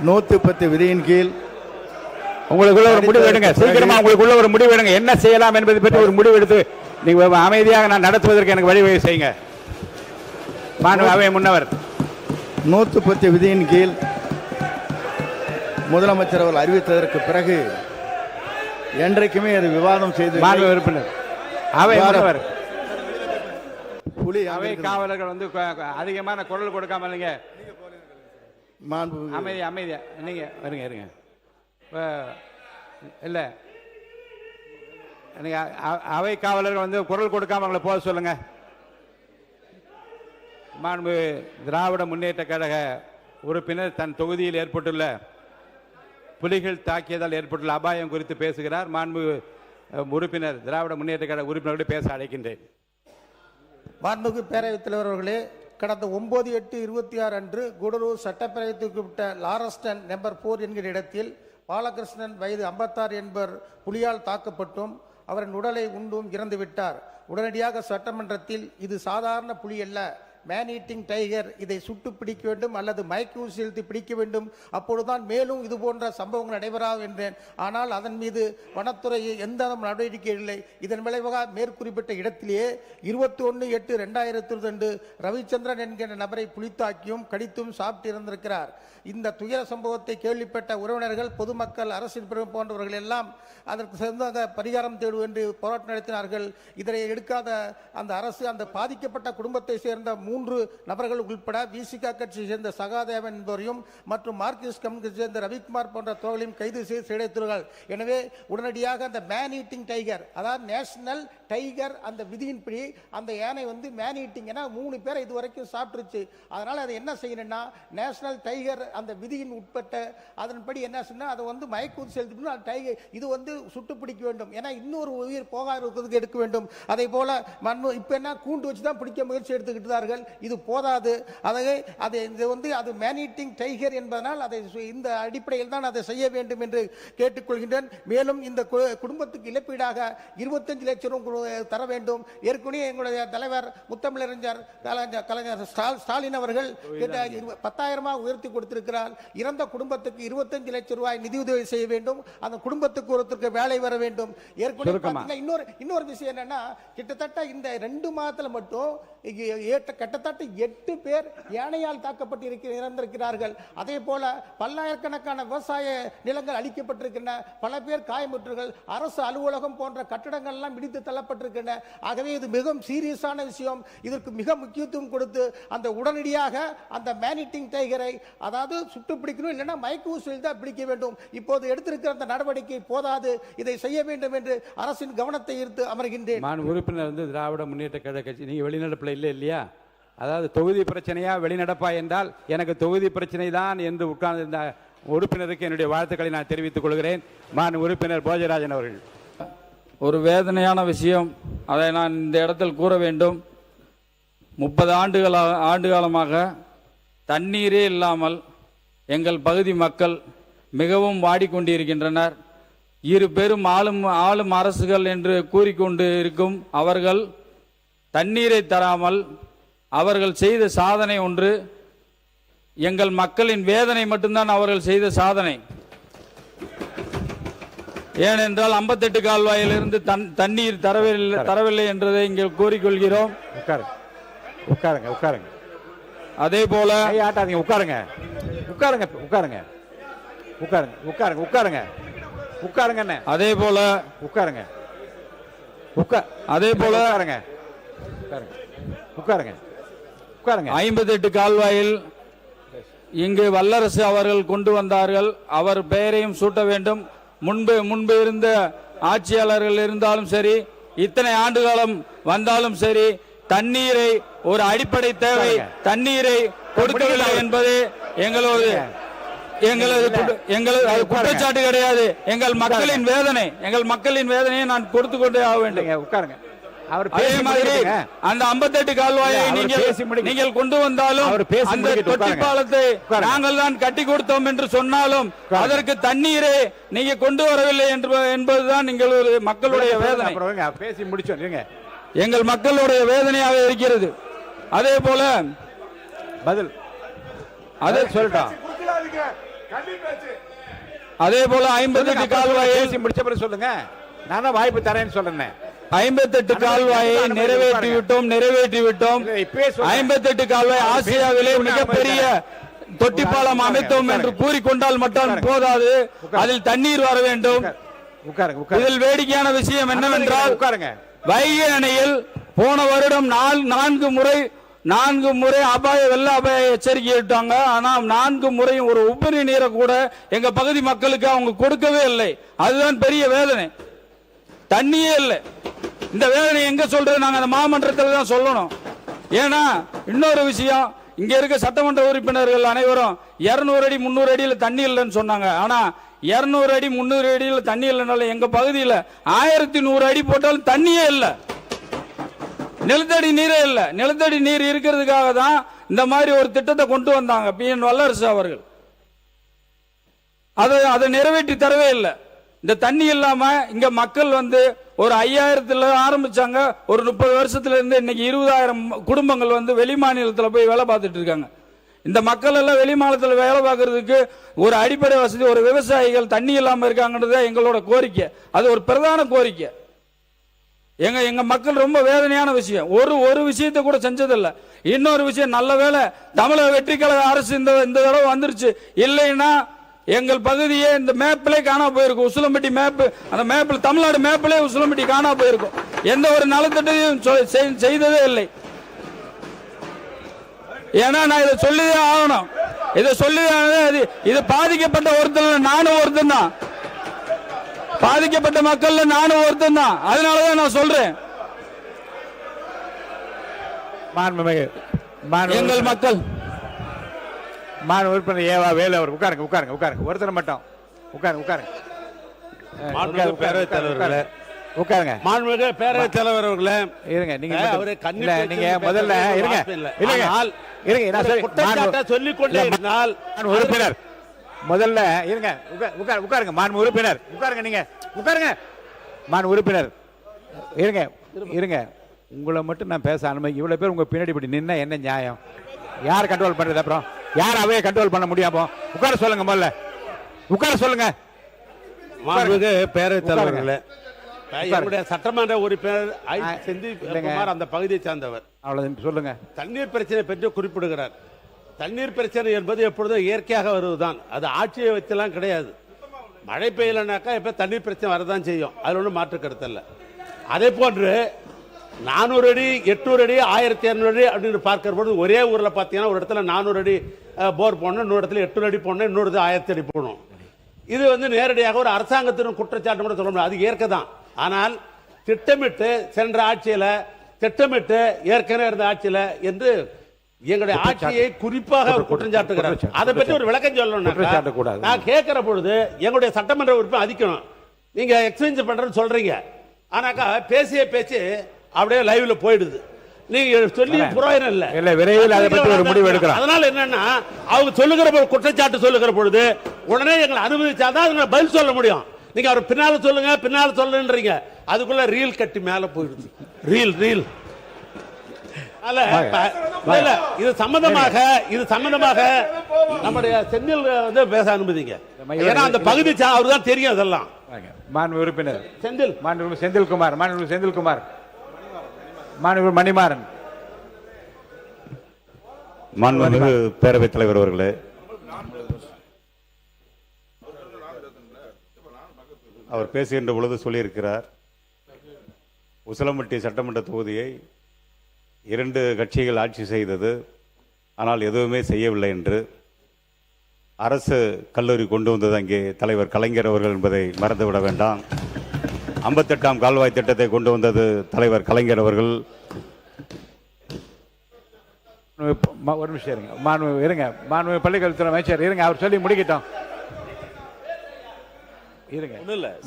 110 விதியின் கீழ் உங்களுக்குள்ள ஒரு முடிவு எடுங்க. சீக்கிரமா உங்களுக்குள்ள ஒரு முடிவு எடுங்க. என்ன செய்யலாம் என்பதை பற்றி ஒரு முடிவு எடுத்து நீங்க அமைதியாக நான் நடத்துவதற்கு எனக்கு வழிவகை செய்யுங்க. மாண்பு அவை முன்னவர், 110 விதியின் கீழ் முதலமைச்சர் அவர்கள் அறிவித்ததற்கு பிறகு என்றைக்குமே அது விவாதம் செய்து மாண்பு உறுப்பினர் அவை முன்னவர், புலி அவை காவலர்கள் அதிகமான குரல் கொடுக்காம இல்லைங்க. மாண்பு அமைதியா நீங்க இருங்க. இல்ல நீங்க அவை காவலர்கள் குரல் கொடுக்காம அவங்களை போக சொல்லுங்க. மாண்பு திராவிட முன்னேற்ற கழக உறுப்பினர் தன் தொகுதியில் ஏற்பட்டுள்ள புலிகள் தாக்கியதால் ஏற்பட்டுள்ள அபாயம் குறித்து பேசுகிறார். மாண்பு உறுப்பினர் திராவிட முன்னேற்ற கழக உறுப்பினர்களை பேச அழைக்கின்றேன். மாண்புமிகு பேரவைத் தலைவர் அவர்களே, கடந்த 9/8/26 அன்று கூடலூர் சட்டப்பேரவைக்கு உட்பட்ட லாரஸ்டன் நம்பர் 4 என்கிற இடத்தில் பாலகிருஷ்ணன் வயது 56 என்பவர் புலியால் தாக்கப்பட்டும் அவரின் உடலை உண்டும் இறந்து விட்டார். உடனடியாக சட்டமன்றத்தில் இது சாதாரண புலி அல்ல, மேன் ஈட்டிங் டைகர், இதை சுட்டு பிடிக்க வேண்டும் அல்லது மயக்கூசி செலுத்தி பிடிக்க வேண்டும், அப்பொழுதுதான் மேலும் இது போன்ற சம்பவங்கள் நடைபெறாது என்றேன். ஆனால் அதன் மீது வனத்துறை எந்த நடவடிக்கை இல்லை. இதன் விளைவாக மேற்குறிப்பிட்ட இடத்திலேயே 21/8/2022 ரவிச்சந்திரன் என்கிற நபரை புலித்தாக்கியும் கடித்தும் சாப்பிட்டு இருந்திருக்கிறார். இந்த துயர சம்பவத்தை கேள்விப்பட்ட உறவினர்கள், பொதுமக்கள், அரசின் போன்றவர்கள் எல்லாம் அதற்கு சொந்த பரிகாரம் தேடு என்று போராட்டம் நடத்தினார்கள். இதனை எடுக்காத அந்த அரசு அந்த பாதிக்கப்பட்ட குடும்பத்தை சேர்ந்த 3 நபர்கள் உட்பட விசிக கட்சியை சேர்ந்த சகாதேவன் என்பவரையும் மற்றும் மார்க்சிஸ்ட் கம்யூனிஸ்ட் சேர்ந்த ரவிக்குமார் போன்ற தோழர்களையும் கைது செய்து சிறைத்துள்ளார்கள். எனவே உடனடியாக அந்த மேன் ஈட்டிங் டைகர், அதாவது நேஷனல் டைகர், அந்த விதியின்படி அந்த யானை வந்து மேன் ஈட்டிங், ஏன்னா 3 பேரை இதுவரைக்கும் சாப்பிட்டுருச்சு. அதனால் அதை என்ன செய்யணும்னா நேஷனல் டைகர் அந்த விதியின் உட்பட்ட அதன்படி என்ன சொன்னால் அதை வந்து மயக்கூறு செலுத்தணும். அந்த டைகர் இது வந்து சுட்டு பிடிக்க வேண்டும், ஏன்னா இன்னொரு உயிர் போகாத இருக்கிறதுக்கு எடுக்க வேண்டும். அதே போல இப்போ என்ன கூண்டு வச்சு தான் பிடிக்க முயற்சி எடுத்துக்கிட்டார்கள். இது போதாது, அது மேன் ஈட்டிங் டைகர் என்பதனால் அதை இந்த அடிப்படையில் தான் அதை செய்ய வேண்டும் என்று கேட்டுக்கொள்கின்றேன். மேலும் இந்த குடும்பத்துக்கு இழப்பீடாக 25 லட்சம் தர வேண்டும். ஏற்கனவே எங்களுடைய தலைவர் முத்தமிழறிஞர் கலைஞர் ஸ்டாலின் அவர்கள் 10,000 உயர்த்தி கொடுத்திருக்கிறார். இறந்த குடும்பத்துக்கு 25 லட்சம் ரூபாய் நிதியுதவி செய்ய வேண்டும். அந்த குடும்பத்துக்கு ஒருத்தருக்கு வேலை வர வேண்டும். ஏற்கனவே இன்னொரு விஷயம் என்னன்னா, கிட்டத்தட்ட இந்த 2 மாதத்தில் மட்டும் கிட்டத்தட்ட 8 பேர் யானையால் தாக்கப்பட்டு இறந்திருக்கிறார்கள். அதே போல பல்லாயிரக்கணக்கான விவசாய நிலங்கள் அளிக்கப்பட்டிருக்கின்றன, பல பேர் காயமுற்றுகள், அரசு அலுவலகம் போன்ற கட்டடங்கள் எல்லாம் இடித்து தள்ளப்பட்டிருக்கின்றன. ஆகவே இது மிகவும் சீரியஸான விஷயம். இதற்கு மிக முக்கியத்துவம் கொடுத்து அந்த உடனடியாக அந்த மேன் ஈட்டிங் டைகரை அதாவது சுட்டு பிடிக்கணும், இல்லைன்னா மயக்கூசில் தான் பிடிக்க வேண்டும். இப்போது எடுத்திருக்கிற அந்த நடவடிக்கை போதாது, இதை செய்ய வேண்டும் என்று அரசின் கவனத்தை ஈர்த்து அமர்கின்றேன். உறுப்பினர் வந்து திராவிட முன்னேற்ற கழக கட்சி, நீங்க வெளிநடப்பில் இல்லை இல்லையா? அதாவது தொகுதி பிரச்சனையா வெளிநடப்பா என்றால் எனக்கு தொகுதி பிரச்சனை தான் என்று உட்கார்ந்திருந்த உறுப்பினருக்கு என்னுடைய வாழ்த்துக்களை நான் தெரிவித்துக் கொள்கிறேன். உறுப்பினர் போஜராஜன் அவர்கள். ஒரு வேதனையான விஷயம், அதை நான் இந்த இடத்தில் கூற வேண்டும். 30 ஆண்டு காலமாக தண்ணீரே இல்லாமல் எங்கள் பகுதி மக்கள் மிகவும் வாடிக்கொண்டிருக்கின்றனர். 2 பேரும் ஆளும் அரசுகள் என்று கூறிக்கொண்டு இருக்கும் அவர்கள் தண்ணீரை தராமல் அவர்கள் செய்த சாதனை ஒன்று, எங்கள் மக்களின் வேதனை மட்டும்தான் அவர்கள் செய்த சாதனை. ஏனென்றால் 58 கால்வாயிலிருந்து தண்ணீர் தரவில்லை என்றதை இங்கே கூறிக்கொள்கிறோம். உட்காருங்க. அதே போல ஆட்டாதீங்க, உட்காருங்க. அதே போல 58 கால்வாயில் இங்கு வல்லரசு அவர்கள் கொண்டு வந்தார்கள். அவர் பெயரையும் சூட்ட வேண்டும். முன்பு இருந்த ஆட்சியாளர்கள் இருந்தாலும் சரி, இத்தனை ஆண்டு காலம் வந்தாலும் சரி, தண்ணீரை ஒரு அடிப்படை தேவை, தண்ணீரை கொடுக்கவில்லை என்பது எங்களது குற்றச்சாட்டு கிடையாது. எங்கள் மக்களின் வேதனையை நான் கொடுத்து கொண்டே ஆக வேண்டும். உட்காருங்க. அதே மாதிரி அந்த 58 கால்வாயை நீங்கள் கொண்டு வந்தாலும் அந்த தொட்டி பாலத்தை நாங்கள் தான் கட்டி கொடுத்தோம் என்று சொன்னாலும் அதற்கு தண்ணீரை நீங்க கொண்டு வரவில்லை என்பதுதான் மக்களுடைய வேதனை. பேசி முடிச்சோம். எங்கள் மக்களுடைய வேதனையாக இருக்கிறது. அதே போல பதில் அதை சொல்லிட்டோம். அதே போல 58 கால்வாயை பேசி முடிச்ச பிறகு சொல்லுங்க, நான் தான் வாய்ப்பு தரேன்னு சொல்றேன். 58 கால்வாயை நிறைவேற்றி விட்டோம். 58 கால்வாய் ஆசியாவிலே மிகப்பெரிய தொட்டி பாலம் அமைத்தோம் என்று கூறிக்கொண்டால் மட்டும் போதாது, அதில் தண்ணீர் வர வேண்டும். இதில் வேடிக்கையான விஷயம் என்னவென்றால், வைகை அணையில் போன வருடம் 4 முறை வெள்ள அபாய எச்சரிக்கை விட்டாங்க. ஆனால் 4 முறையும் ஒரு உபரி நீரை கூட எங்க பகுதி மக்களுக்கு அவங்க கொடுக்கவே இல்லை. அதுதான் பெரிய வேதனை. தண்ணியே இல்லை. இந்த வேதனை எங்க சொல்றது? நாங்க அந்த மாமன்றத்தில் தான் சொல்லணும். ஏன்னா இன்னொரு விஷயம், இங்க இருக்க சட்டமன்ற உறுப்பினர்கள் அனைவரும் 200 அடி 300 அடியில தண்ணி இல்லைன்னு சொன்னாங்க. ஆனா 200 அடி 300 அடியில தண்ணி இல்லைனாலும் எங்க பகுதியில் 1100 அடி போட்டாலும் தண்ணியே இல்லை. நிலத்தடி நீரே இல்ல. நிலத்தடி நீர் இருக்கிறதுக்காக தான் இந்த மாதிரி ஒரு திட்டத்தை கொண்டு வந்தாங்க PN வல்லரசு அவர்கள். அதை நிறைவேற்றி தரவே இல்லை. இந்த தண்ணி இல்லாம இங்க மக்கள் வந்து ஒரு 5000 ஆரம்பிச்சாங்க. ஒரு 30 வருஷத்துல இருந்து இன்னைக்கு 20,000 குடும்பங்கள் வந்து வெளி மாநிலத்தில் போய் வேலை பார்த்துட்டு இருக்காங்க. இந்த மக்கள் எல்லாம் வெளி மாநிலத்தில் வேலை பார்க்கறதுக்கு ஒரு அடிப்படை வசதி, ஒரு விவசாயிகள் தண்ணி இல்லாம இருக்காங்கன்றது எங்களோட கோரிக்கை. அது ஒரு பிரதான கோரிக்கை. எங்க மக்கள் ரொம்ப வேதனையான விஷயம். ஒரு விஷயத்தை கூட செஞ்சதில்லை. இன்னொரு விஷயம், நல்ல வேளை தமிழக வெற்றி கழக அரசு இந்த தடவை வந்துருச்சு. இல்லைன்னா எங்கள் பகுதியே இந்த மேப்பிலே காணா போயிருக்கும். உசிலம்பட்டி மேப், அந்த மேப்பில் தமிழ்நாடு மேப்பிலே உசிலம்பட்டி காணா போயிருக்கும். எந்த ஒரு நலத்திட்டையும் செய்ததே இல்லை. ஏன்னா நான் இதை சொல்லிதான் ஆகணும். இதை சொல்லிதான். இது பாதிக்கப்பட்ட ஒருத்தர் நானும் ஒருத்தன் தான். பாதிக்கப்பட்ட மக்கள் நானும் ஒருத்தன் தான். அதனாலதான் நான் சொல்றேன். எங்கள் மக்கள் உறுப்பினர் ஏவா வேலு அவர் உட்காருங்க. ஒருத்தர் மட்டும் உட்காருங்க. பேரவைத் தலைவர்களே உட்காருங்க. மாண்புமிகு பேரவைத் தலைவர் அவர்களே, இருங்க. நீங்க முதல்ல சொல்லிக் கொண்டே இருந்தால் உறுப்பினர் முதல்ல இருங்க. உட்காருங்க. மாண்பு உறுப்பினர் உட்காருங்க. நீங்க உட்காருங்க. மாண்பு உறுப்பினர் இருங்க. உங்களை மட்டும் நான் பேச அனுமதி. இவ்வளவு பேர் உங்க பின்னாடி இப்படி நின்னா என்ன நியாயம்? யார் கண்ட்ரோல் பண்றது? அப்புறம் யார் அவையை கண்ட்ரோல் பண்ண முடியாமோ? உட்கார சொல்லுங்க. முதல்ல உட்கார சொல்லுங்க. மாண்புமிகு பேரவைத் தலைவர்களே, சட்டமன்ற உறுப்பினர் செந்தில்குமார் அந்த பகுதியை சார்ந்தவர். அவ்வளவு சொல்லுங்க. தண்ணீர் பிரச்சனை பற்றி குறிப்பிடுகிறார். தண்ணீர் பிரச்சனை என்பது எப்பொழுதும் இயற்கையாக வருவதுதான். அது ஆட்சியை வச்செல்லாம் கிடையாது. மழை பெய்யலனாக்கா எப்ப தண்ணீர் பிரச்சனை வரதான் செய்யும். அதில் ஒன்றும் மாற்று கருத்து இல்லை. அதே போன்று 400 அடி 800 அடி 1200 அடி அப்படின்னு பார்க்கிற போது ஒரே ஊரில் பார்த்தீங்கன்னா ஒரு இடத்துல 400 அடி போர் போடணும், இன்னொரு இடத்துல 800 அடி போடணும், இன்னொரு 1000 அடி போடணும். இது வந்து நேரடியாக ஒரு அரசாங்கத்தின் குற்றச்சாட்டு கூட சொல்ல முடியாது. அது இயற்கை தான். ஆனால் திட்டமிட்டு சென்ற ஆட்சியில் திட்டமிட்டு ஏற்கனவே இருந்த ஆட்சியில் என்று எங்களுடைய ஆட்சியை குறிப்பாக ஒரு குற்றம் சாட்டுகிறார். அதை பற்றி ஒரு விளக்கம் சொல்லணும். நான் கேட்கிற பொழுது எங்களுடைய சட்டமன்ற உறுப்பினர் அதிக்கணும். நீங்க எக்ஸ்சேஞ்ச் பண்றேன்னு சொல்றீங்க. ஆனாக்கா பேசிய பேச்சு அப்படியே லைவ்ல போயிடுது. நீங்க சொல்லி புரோஜனம் இல்ல. விரைவில் அதை பற்றி ஒரு முடிவு எடுக்கிறோம். அதனால என்னன்னா அவங்க சொல்லுகிற பொழுது குற்றச்சாட்டு சொல்லுகிற பொழுது உடனே எங்களை அனுமதிச்சாதான் அதுங்களை பதில் சொல்ல முடியும். நீங்க அவர் பின்னால சொல்லுன்றீங்க. அதுக்குள்ள ரீல் கட்டி மேல போயிடுது. ரீல் இது சம்பந்தமாக நம்முடைய செந்தில் வந்து பேச அனுமதிங்க. ஏன்னா அந்த பகுதி அவரு தான் தெரியும். அதெல்லாம் மாண்பு உறுப்பினர் செந்தில்குமார், மாண்பு மணிமாறன். மாண்புமிகு பேரவைத் தலைவர் அவர்களே, அவர் பேசுகின்ற பொழுது சொல்லியிருக்கிறார், உசிலம்பட்டி சட்டமன்ற தொகுதியை 2 கட்சிகள் ஆட்சி செய்தது, ஆனால் எதுவுமே செய்யவில்லை என்று. அரசு கல்லூரி கொண்டு வந்தது அங்கே தலைவர் கலைஞர் அவர்கள் என்பதை மறந்துவிட வேண்டாம். 58ஆம் கால்வாய் திட்டத்தை கொண்டு வந்தது தலைவர் கலைஞர் அவர்கள். ஒரு நிமிஷம் இருங்க. மாண்பு பள்ளிக்கல்வித்துறை அமைச்சர் இருங்க. அவர் சொல்லி முடிக்கட்டும்.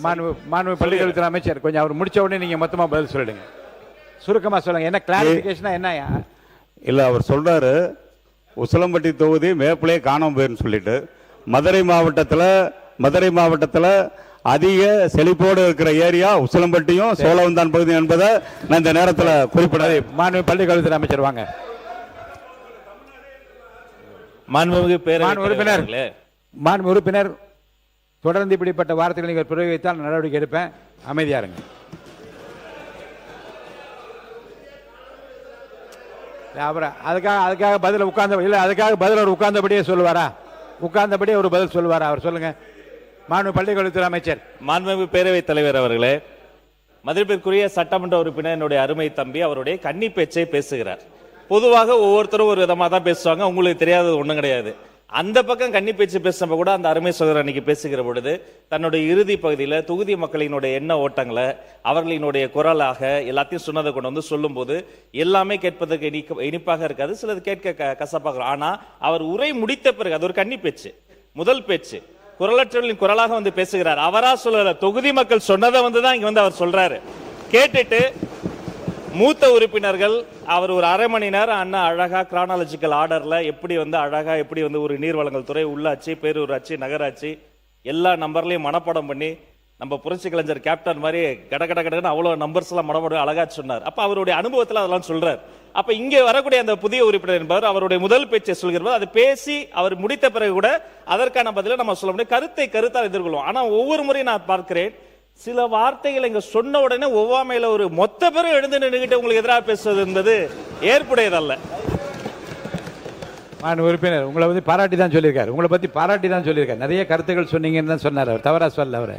மாண்பு பள்ளிக்கல்வித்துறை அமைச்சர் கொஞ்சம் அவர் முடிச்ச உடனே நீங்க மொத்தமா பதில் சொல்லிடுங்க. சுருக்கமா சொல்லுங்க. என்ன கிளாரிபிகேஷனா என்னயா? இல்ல, அவர் சொல்றாரு உசிலம்பட்டி தொகுதி மேப்பிளே காணாம போயிருன்னு சொல்லிட்டு. மதுரை மாவட்டத்தில் அதிக செழிப்போடு இருக்கிற ஏரியா உசிலம்பட்டியும் சோழவந்தான் பகுதி என்பதை நான் இந்த நேரத்தில் குறிப்பிட. மாண்பு பள்ளிக்கல்வித்துறை அமைச்சர் வாங்க. மாண்பு உறுப்பினர் தொடர்ந்து இப்படிப்பட்ட வார்த்தைகளை நீங்கள் பிரயோகித்தால் நடவடிக்கை எடுப்பேன். அமைதியா இருங்க. அப்புறம் அதுக்காக பதில் உட்கார்ந்தபடியே சொல்லுவாரா? உட்கார்ந்தபடியே ஒரு பதில் சொல்லுவாரா? அவர் சொல்லுங்க. மாண்பு பள்ளிக்கல்வித்துறை அமைச்சர். மாண்புமிகு பேரவைத் தலைவர் அவர்களே, மதிப்பிற்குரிய சட்டமன்ற உறுப்பினர் என்னுடைய அருமை தம்பி அவருடைய கன்னி பேச்சை பேசுகிறார். பொதுவாக ஒவ்வொருத்தரும் ஒரு விதமாக தான் பேசுவாங்க. உங்களுக்கு தெரியாதது ஒன்றும் கிடையாது. அந்த பக்கம் கன்னி பேச்சு பேசுறப்ப கூட அந்த அருமை சகோதரர் அன்னைக்கு பேசுகிற பொழுது தன்னுடைய இறுதி பகுதியில் தொகுதி மக்களினுடைய எண்ண ஓட்டங்களை அவர்களினுடைய குரலாக எல்லாத்தையும் சொன்னதை கொண்டு வந்து சொல்லும் போது எல்லாமே கேட்பதற்கு இனிப்பாக இருக்காது, சிலது கேட்க கசப்பாக. ஆனா அவர் உரை முடித்த பிறகு அது ஒரு கன்னி பேச்சு, முதல் பேச்சு, குரலற்றவர்களின் குரலாக வந்து பேசுகிறார். அவரா சொல்லல, தொகுதி மக்கள் சொன்னதை வந்துதான் இங்க வந்து அவர் சொல்றாரு. கேட்டுட்டு மூத்த உறுப்பினர்கள் அவர் ஒரு அரை மணி நேரம் அண்ணா அழகா கிரானாலஜிக்கல் ஆர்டர்ல எப்படி வந்து அழகா எப்படி வந்து ஒரு நீர்வளங்கள் துறை, உள்ளாட்சி, பேரூராட்சி, நகராட்சி எல்லா நம்பர்லையும் மனப்பாடம் பண்ணி நம்ம புரட்சி கலைஞர் கேப்டன் மாதிரி கட கட கடன்னு அவ்வளவு நம்பர்ஸ் எல்லாம் மனப்பாடம் அழகா சொன்னார். அப்ப அவருடைய அனுபவத்தில் அதெல்லாம் சொல்றார். அப்ப இங்கே வரக்கூடிய அந்த புதிய உறுப்பினர் என்பவர் அவருடைய முதல் பேச்சை சொல்கிறவர், அதை பேசி அவர் முடித்த பிறகு கூட அதற்கான பதிலை நம்ம சொல்ல முடியும். கருத்தா எதிர்கொள்வோம். ஆனா ஒவ்வொரு முறையும் நான் பார்க்கிறேன், சில வார்த்தைகள் இங்க சொன்ன உடனே ஒவ்வாமையில ஒரு மொத்த பேரும் எழுந்து நின்றுகிட்டு உங்களுக்கு எதிராக பேசுவது என்பது ஏற்புடையதல்ல. உறுப்பினர் உங்களை பத்தி பாராட்டி தான் சொல்லியிருக்காரு. உங்களை பத்தி பாராட்டி தான் சொல்லியிருக்காரு. நிறைய கருத்துக்கள் சொன்னீங்கன்னு தான் சொன்னார். அவர் தவறா சொல்ல. அவரை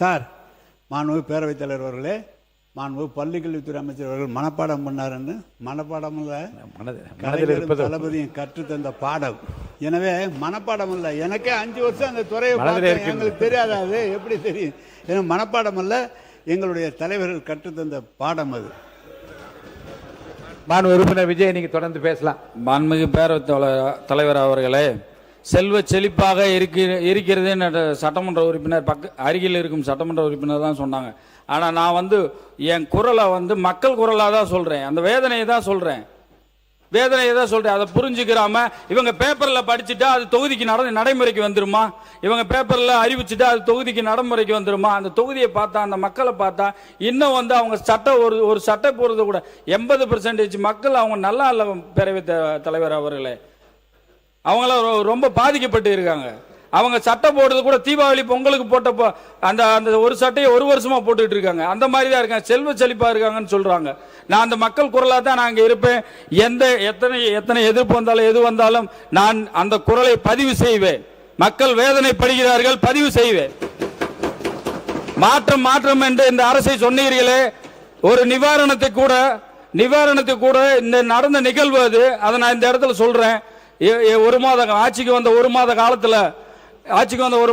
சார், மாண்புமிகு பேரவைத் தலைவர் அவர்களே, மாண்புமிகு பள்ளிக்கல்வித்துறை அமைச்சர் அவர்கள் மனப்பாடம் பண்ணாருன்னு மனப்பாடம் இல்லை, தளபதியும் கற்றுத்தந்த பாடம். எனவே மனப்பாடம் இல்லை, எனக்கே 5 வருஷம் அந்த துறையை எங்களுக்கு தெரியாத, அது எப்படி தெரியும்? ஏன்னா மனப்பாடம் அல்ல, எங்களுடைய தலைவர்கள் கற்றுத்தந்த பாடம் அது. மாண்பு உறுப்பினர் விஜய், நீங்க தொடர்ந்து பேசலாம். மாண்புமிகு பேரவைத் தலைவர் அவர்களே, செல்வ செழிப்பாக இருக்கிறது சட்டமன்ற உறுப்பினர் அருகில் இருக்கும் சட்டமன்ற உறுப்பினர் தான் சொன்னாங்க. ஆனால் நான் வந்து என் குரலை வந்து மக்கள் குரலாக தான் சொல்கிறேன், அந்த வேதனையை தான் சொல்கிறேன், அதை புரிஞ்சுக்கிறாம இவங்க பேப்பரில் படிச்சுட்டா அது தொகுதிக்கு நடைமுறைக்கு வந்துருமா, இவங்க பேப்பரில் அறிவிச்சுட்டா அது தொகுதிக்கு நடைமுறைக்கு வந்துருமா, அந்த தொகுதியை பார்த்தா அந்த மக்களை பார்த்தா இன்னும் வந்து அவங்க ஒரு சட்டை போடுறது கூட 80% மக்கள் அவங்க நல்லா இல்லை. பேரவைத் தலைவர் அவர்களே, அவங்களாம் ரொம்ப பாதிக்கப்பட்டு இருக்காங்க. அவங்க சட்டை போடுறது கூட தீபாவளி பொங்கலுக்கு போட்டப்போ அந்த ஒரு சட்டையை 1 வருஷமா போட்டுட்டு இருக்காங்க. அந்த மாதிரி தான் இருக்காங்க, செல்வ செழிப்பா இருக்காங்கன்னு சொல்றாங்க. நான் அந்த மக்கள் குரலாக தான் நான் இங்கே இருப்பேன். எத்தனை எதிர்ப்பு வந்தாலும் எது வந்தாலும் நான் அந்த குரலை பதிவு செய்வேன். மக்கள் வேதனைப்படுகிறார்கள், பதிவு செய்வேன். மாற்றம் என்று இந்த அரசை சொன்னீர்களே, ஒரு நிவாரணத்துக்கு கூட இந்த நடந்த நிகழ்வு அது. அதை நான் இந்த இடத்துல சொல்றேன். ஆட்சிக்கு வந்த ஒரு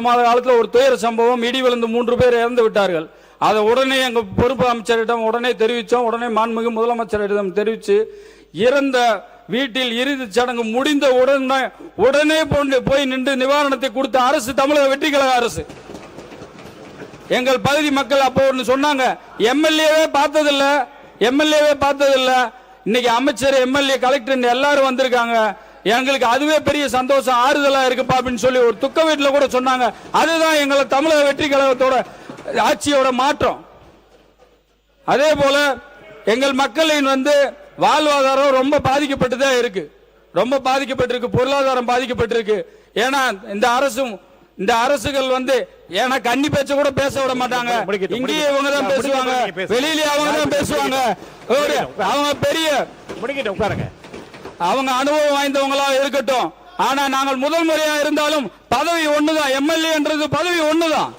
மாத காலத்தில் ஒரு துயர சம்பவம், இடி விழுந்து 3 பேர் இறந்து விட்டார்கள். அதை உடனே எங்க பொறுப்பு அமைச்சரிடம் உடனே தெரிவித்தோம். உடனே மாண்புமிகு முதலமைச்சரிடம் தெரிவித்து இறந்த வீட்டில் இறுதி சடங்கு முடிந்த உடனே போய் நின்று நிவாரணத்தை கொடுத்த அரசு தமிழக வெற்றி கழக அரசு. எங்கள் பகுதி மக்கள் அப்போ ஒன்று சொன்னாங்க, எம்எல்ஏவே பார்த்ததில்ல. இன்னைக்கு அமைச்சர், எம்எல்ஏ, கலெக்டர் எல்லாரும் வந்திருக்காங்க. எங்களுக்கு அதுவே பெரிய சந்தோஷம், ஆறுதலா இருக்குப்பா அப்படின்னு சொல்லி ஒரு துக்க வீட்டில் கூட சொன்னாங்க. அதுதான் எங்களை தமிழக வெற்றி கழகத்தோட ஆட்சியோட மாற்றம். அதே போல எங்கள் மக்களின் வந்து வாழ்வாதாரம் ரொம்ப பாதிக்கப்பட்டுதான் இருக்கு, பொருளாதாரம் பாதிக்கப்பட்டிருக்கு. ஏன்னா இந்த அரசுகள் வந்து ஏன்னா கன்னி பேச்ச கூட பேச விட மாட்டாங்க. இங்கேயே இவங்க தான் பேசுவாங்க, வெளியிலேயே அவங்க தான் பேசுவாங்க. அவங்க பெரிய அவங்க அனுபவம் வாய்ந்தவங்களா இருக்கட்டும். ஆனா நாங்கள் முதல் முறையா இருந்தாலும் பதவி ஒண்ணுதான், எம்எல்ஏ என்றது பதவி ஒண்ணுதான்.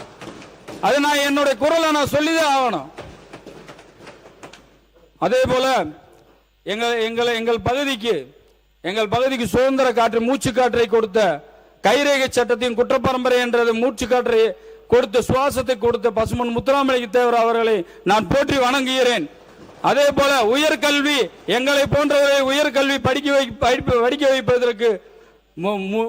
அது நான் என்னுடைய குரலை நான் சொல்லிதான் ஆகணும். அதே போல எங்கள் பகுதிக்கு சுதந்திர காற்று, மூச்சு காற்றை கொடுத்த, கைரேகை சட்டத்தின் குற்றப்பரம்பரை என்றது மூச்சு காற்றை கொடுத்த, சுவாசத்தை கொடுத்த பசுமன் முத்துராமலிங்க தேவர் அவர்களை நான் போற்றி வணங்குகிறேன். அதே போல உயர்கல்வி, எங்களை போன்றவரை உயர்கல்வி படிக்க வைப்பதற்கு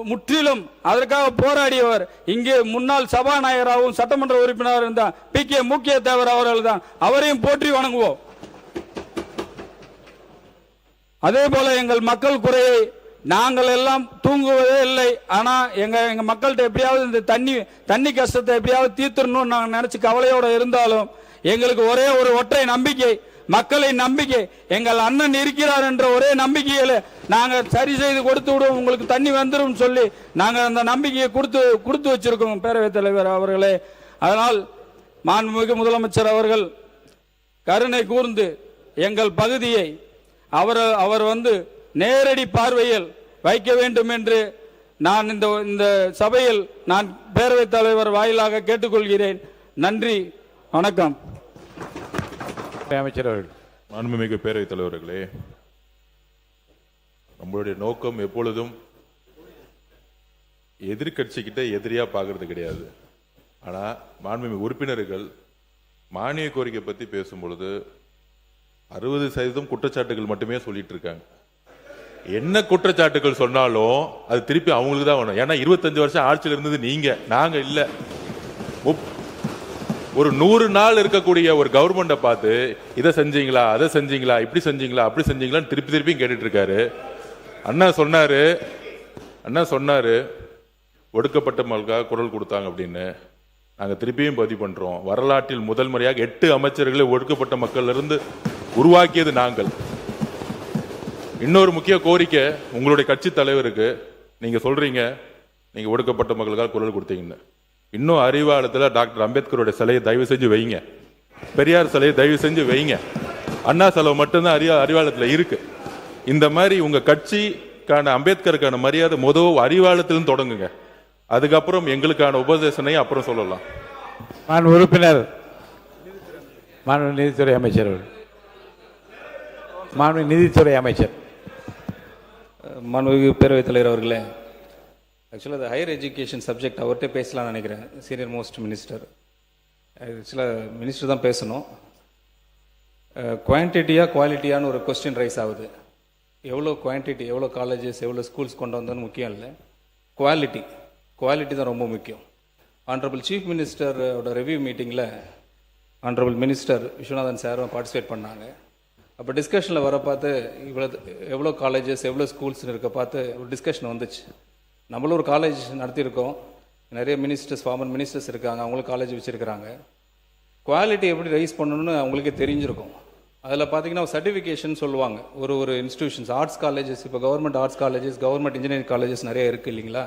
முற்றிலும் அதற்காக போராடியவர் இங்கே முன்னாள் சபாநாயகராகவும் சட்டமன்ற உறுப்பினர் இருந்தார் PK மூக்கிய தேவர் அவர்கள் தான். அவரையும் போற்றி வணங்குவோம். அதே போல எங்கள் மக்கள் குறையை நாங்கள் எல்லாம் தூங்குவதே இல்லை. ஆனா எங்க மக்கள்கிட்ட எப்படியாவது இந்த தண்ணி கஷ்டத்தை எப்படியாவது தீர்த்துடணும்னு நாங்கள் நினைச்சு கவலையோட இருந்தாலும் எங்களுக்கு ஒரே ஒரு ஒற்றை நம்பிக்கை, மக்களின் நம்பிக்கை, எங்கள் அண்ணன் இருக்கிறார் என்ற ஒரே நம்பிக்கையில நாங்க சரி செய்து கொடுத்து விடுவோம், உங்களுக்கு தண்ணி வந்துடும் சொல்லி நாங்க அந்த நம்பிக்கையை கொடுத்து வச்சிருக்கோம் பேரவைத் தலைவர் அவர்களே. அதனால் மாண்புமிகு முதலமைச்சர் அவர்கள் கருணை கூர்ந்து எங்கள் பகுதியை அவர் வந்து நேரடி பார்வையில் வைக்க வேண்டும் என்று நான் இந்த சபையில் நான் பேரவைத் தலைவர் வாயிலாக கேட்டுக்கொள்கிறேன். நன்றி, வணக்கம். அமைச்சர் அவர்கள். மாண்புமிகு பேரவைத் தலைவர்களே, நம்மளுடைய நோக்கம் எப்பொழுதும் எதிர்கட்சிக்கிட்ட எதிரியா பார்க்கறது கிடையாது. ஆனா மாண்புமிகு உறுப்பினர்கள் மானிய கோரிக்கை பத்தி பேசும்பொழுது 60% குற்றச்சாட்டுகள் மட்டுமே சொல்லிட்டு இருக்காங்க. என்ன குற்றச்சாட்டுகள் சொன்னாலும் அது திருப்பி அவங்களுக்கு தான் வேணும். ஏன்னா 25 வருஷம் ஆட்சியில் இருந்தது நீங்க, நாங்க இல்ல. ஒரு 100 நாள் இருக்கக்கூடிய ஒரு கவர்மெண்ட்டை பார்த்து இதை செஞ்சீங்களா, அதை செஞ்சீங்களா, இப்படி செஞ்சீங்களா, அப்படி செஞ்சீங்களான்னு திருப்பி கேட்டுட்டு இருக்காரு. அண்ணா சொன்னாரு ஒடுக்கப்பட்ட மக்களுக்காக குரல் கொடுத்தாங்க அப்படின்னு. நாங்கள் திருப்பியும் பதிவு பண்றோம். வரலாற்றில் முதல் முறையாக 8 அமைச்சர்களை ஒடுக்கப்பட்ட மக்கள் இருந்து உருவாக்கியது நாங்கள். இன்னொரு முக்கிய கோரிக்கை உங்களுடைய கட்சி தலைவருக்கு, நீங்க சொல்றீங்க நீங்க ஒடுக்கப்பட்ட மக்களுக்காக குரல் கொடுத்தீங்கன்னு. இன்னும் அறிவாலயத்தில் டாக்டர் அம்பேத்கருடைய சிலையை தயவு செஞ்சு வைங்க, பெரியார் சிலையை தயவு செஞ்சு வைங்க. அண்ணா சிலை மட்டும்தான் அறிவாலயத்தில் இருக்கு. இந்த மாதிரி உங்க கட்சிக்கான அம்பேத்கருக்கான மரியாதை முதல் அறிவாலயத்திலும் தொடங்குங்க. அதுக்கப்புறம் எங்களுக்கான உபதேசனை அப்புறம் சொல்லலாம். உறுப்பினர் மாண்பு நீதித்துறை அமைச்சர், மாண்பு நீதித்துறை அமைச்சர். மாண்புமிகு பேரவைத் தலைவர் அவர்களே, ஆக்சுவலாக அது ஹையர் எஜுகேஷன் சப்ஜெக்ட் அவர்கிட்ட பேசலாம்னு நினைக்கிறேன். சீனியர் மோஸ்ட் மினிஸ்டர், ஆக்சுவலாக மினிஸ்டர் தான் பேசணும். குவான்டிட்டியா குவாலிட்டியான்னு ஒரு கொஸ்டின் ரைஸ் ஆகுது. எவ்வளோ குவான்டிட்டி, எவ்வளோ காலேஜஸ், எவ்வளோ ஸ்கூல்ஸ் கொண்டு வந்தோன்னு முக்கியம் இல்லை, குவாலிட்டி தான் ரொம்ப முக்கியம். ஆனரபிள் சீஃப் மினிஸ்டரோட ரிவ்யூ மீட்டிங்கில் ஆனரபிள் மினிஸ்டர் விஸ்வநாதன் சாரும் பார்ட்டிசிபேட் பண்ணாங்க. அப்போ டிஸ்கஷனில் வர பார்த்து எவ்வளோ காலேஜஸ் எவ்வளோ ஸ்கூல்ஸ்னு இருக்க பார்த்து ஒரு டிஸ்கஷன் வந்துச்சு. நம்மளும் ஒரு காலேஜ் நடத்தியிருக்கோம், நிறைய மினிஸ்டர்ஸ் ஃபார்மர் மினிஸ்டர்ஸ் இருக்காங்க, அவங்களும் காலேஜ் வச்சுருக்கிறாங்க. குவாலிட்டி எப்படி ரைஸ் பண்ணணும்னு அவங்களுக்கே தெரிஞ்சிருக்கும். அதில் பார்த்தீங்கன்னா சர்டிஃபிகேஷன் சொல்லுவாங்க. ஒரு இன்ஸ்டியூஷன்ஸ், ஆர்ட்ஸ் காலேஜஸ், இப்போ government arts colleges, government engineering colleges நிறைய இருக்குது இல்லைங்களா?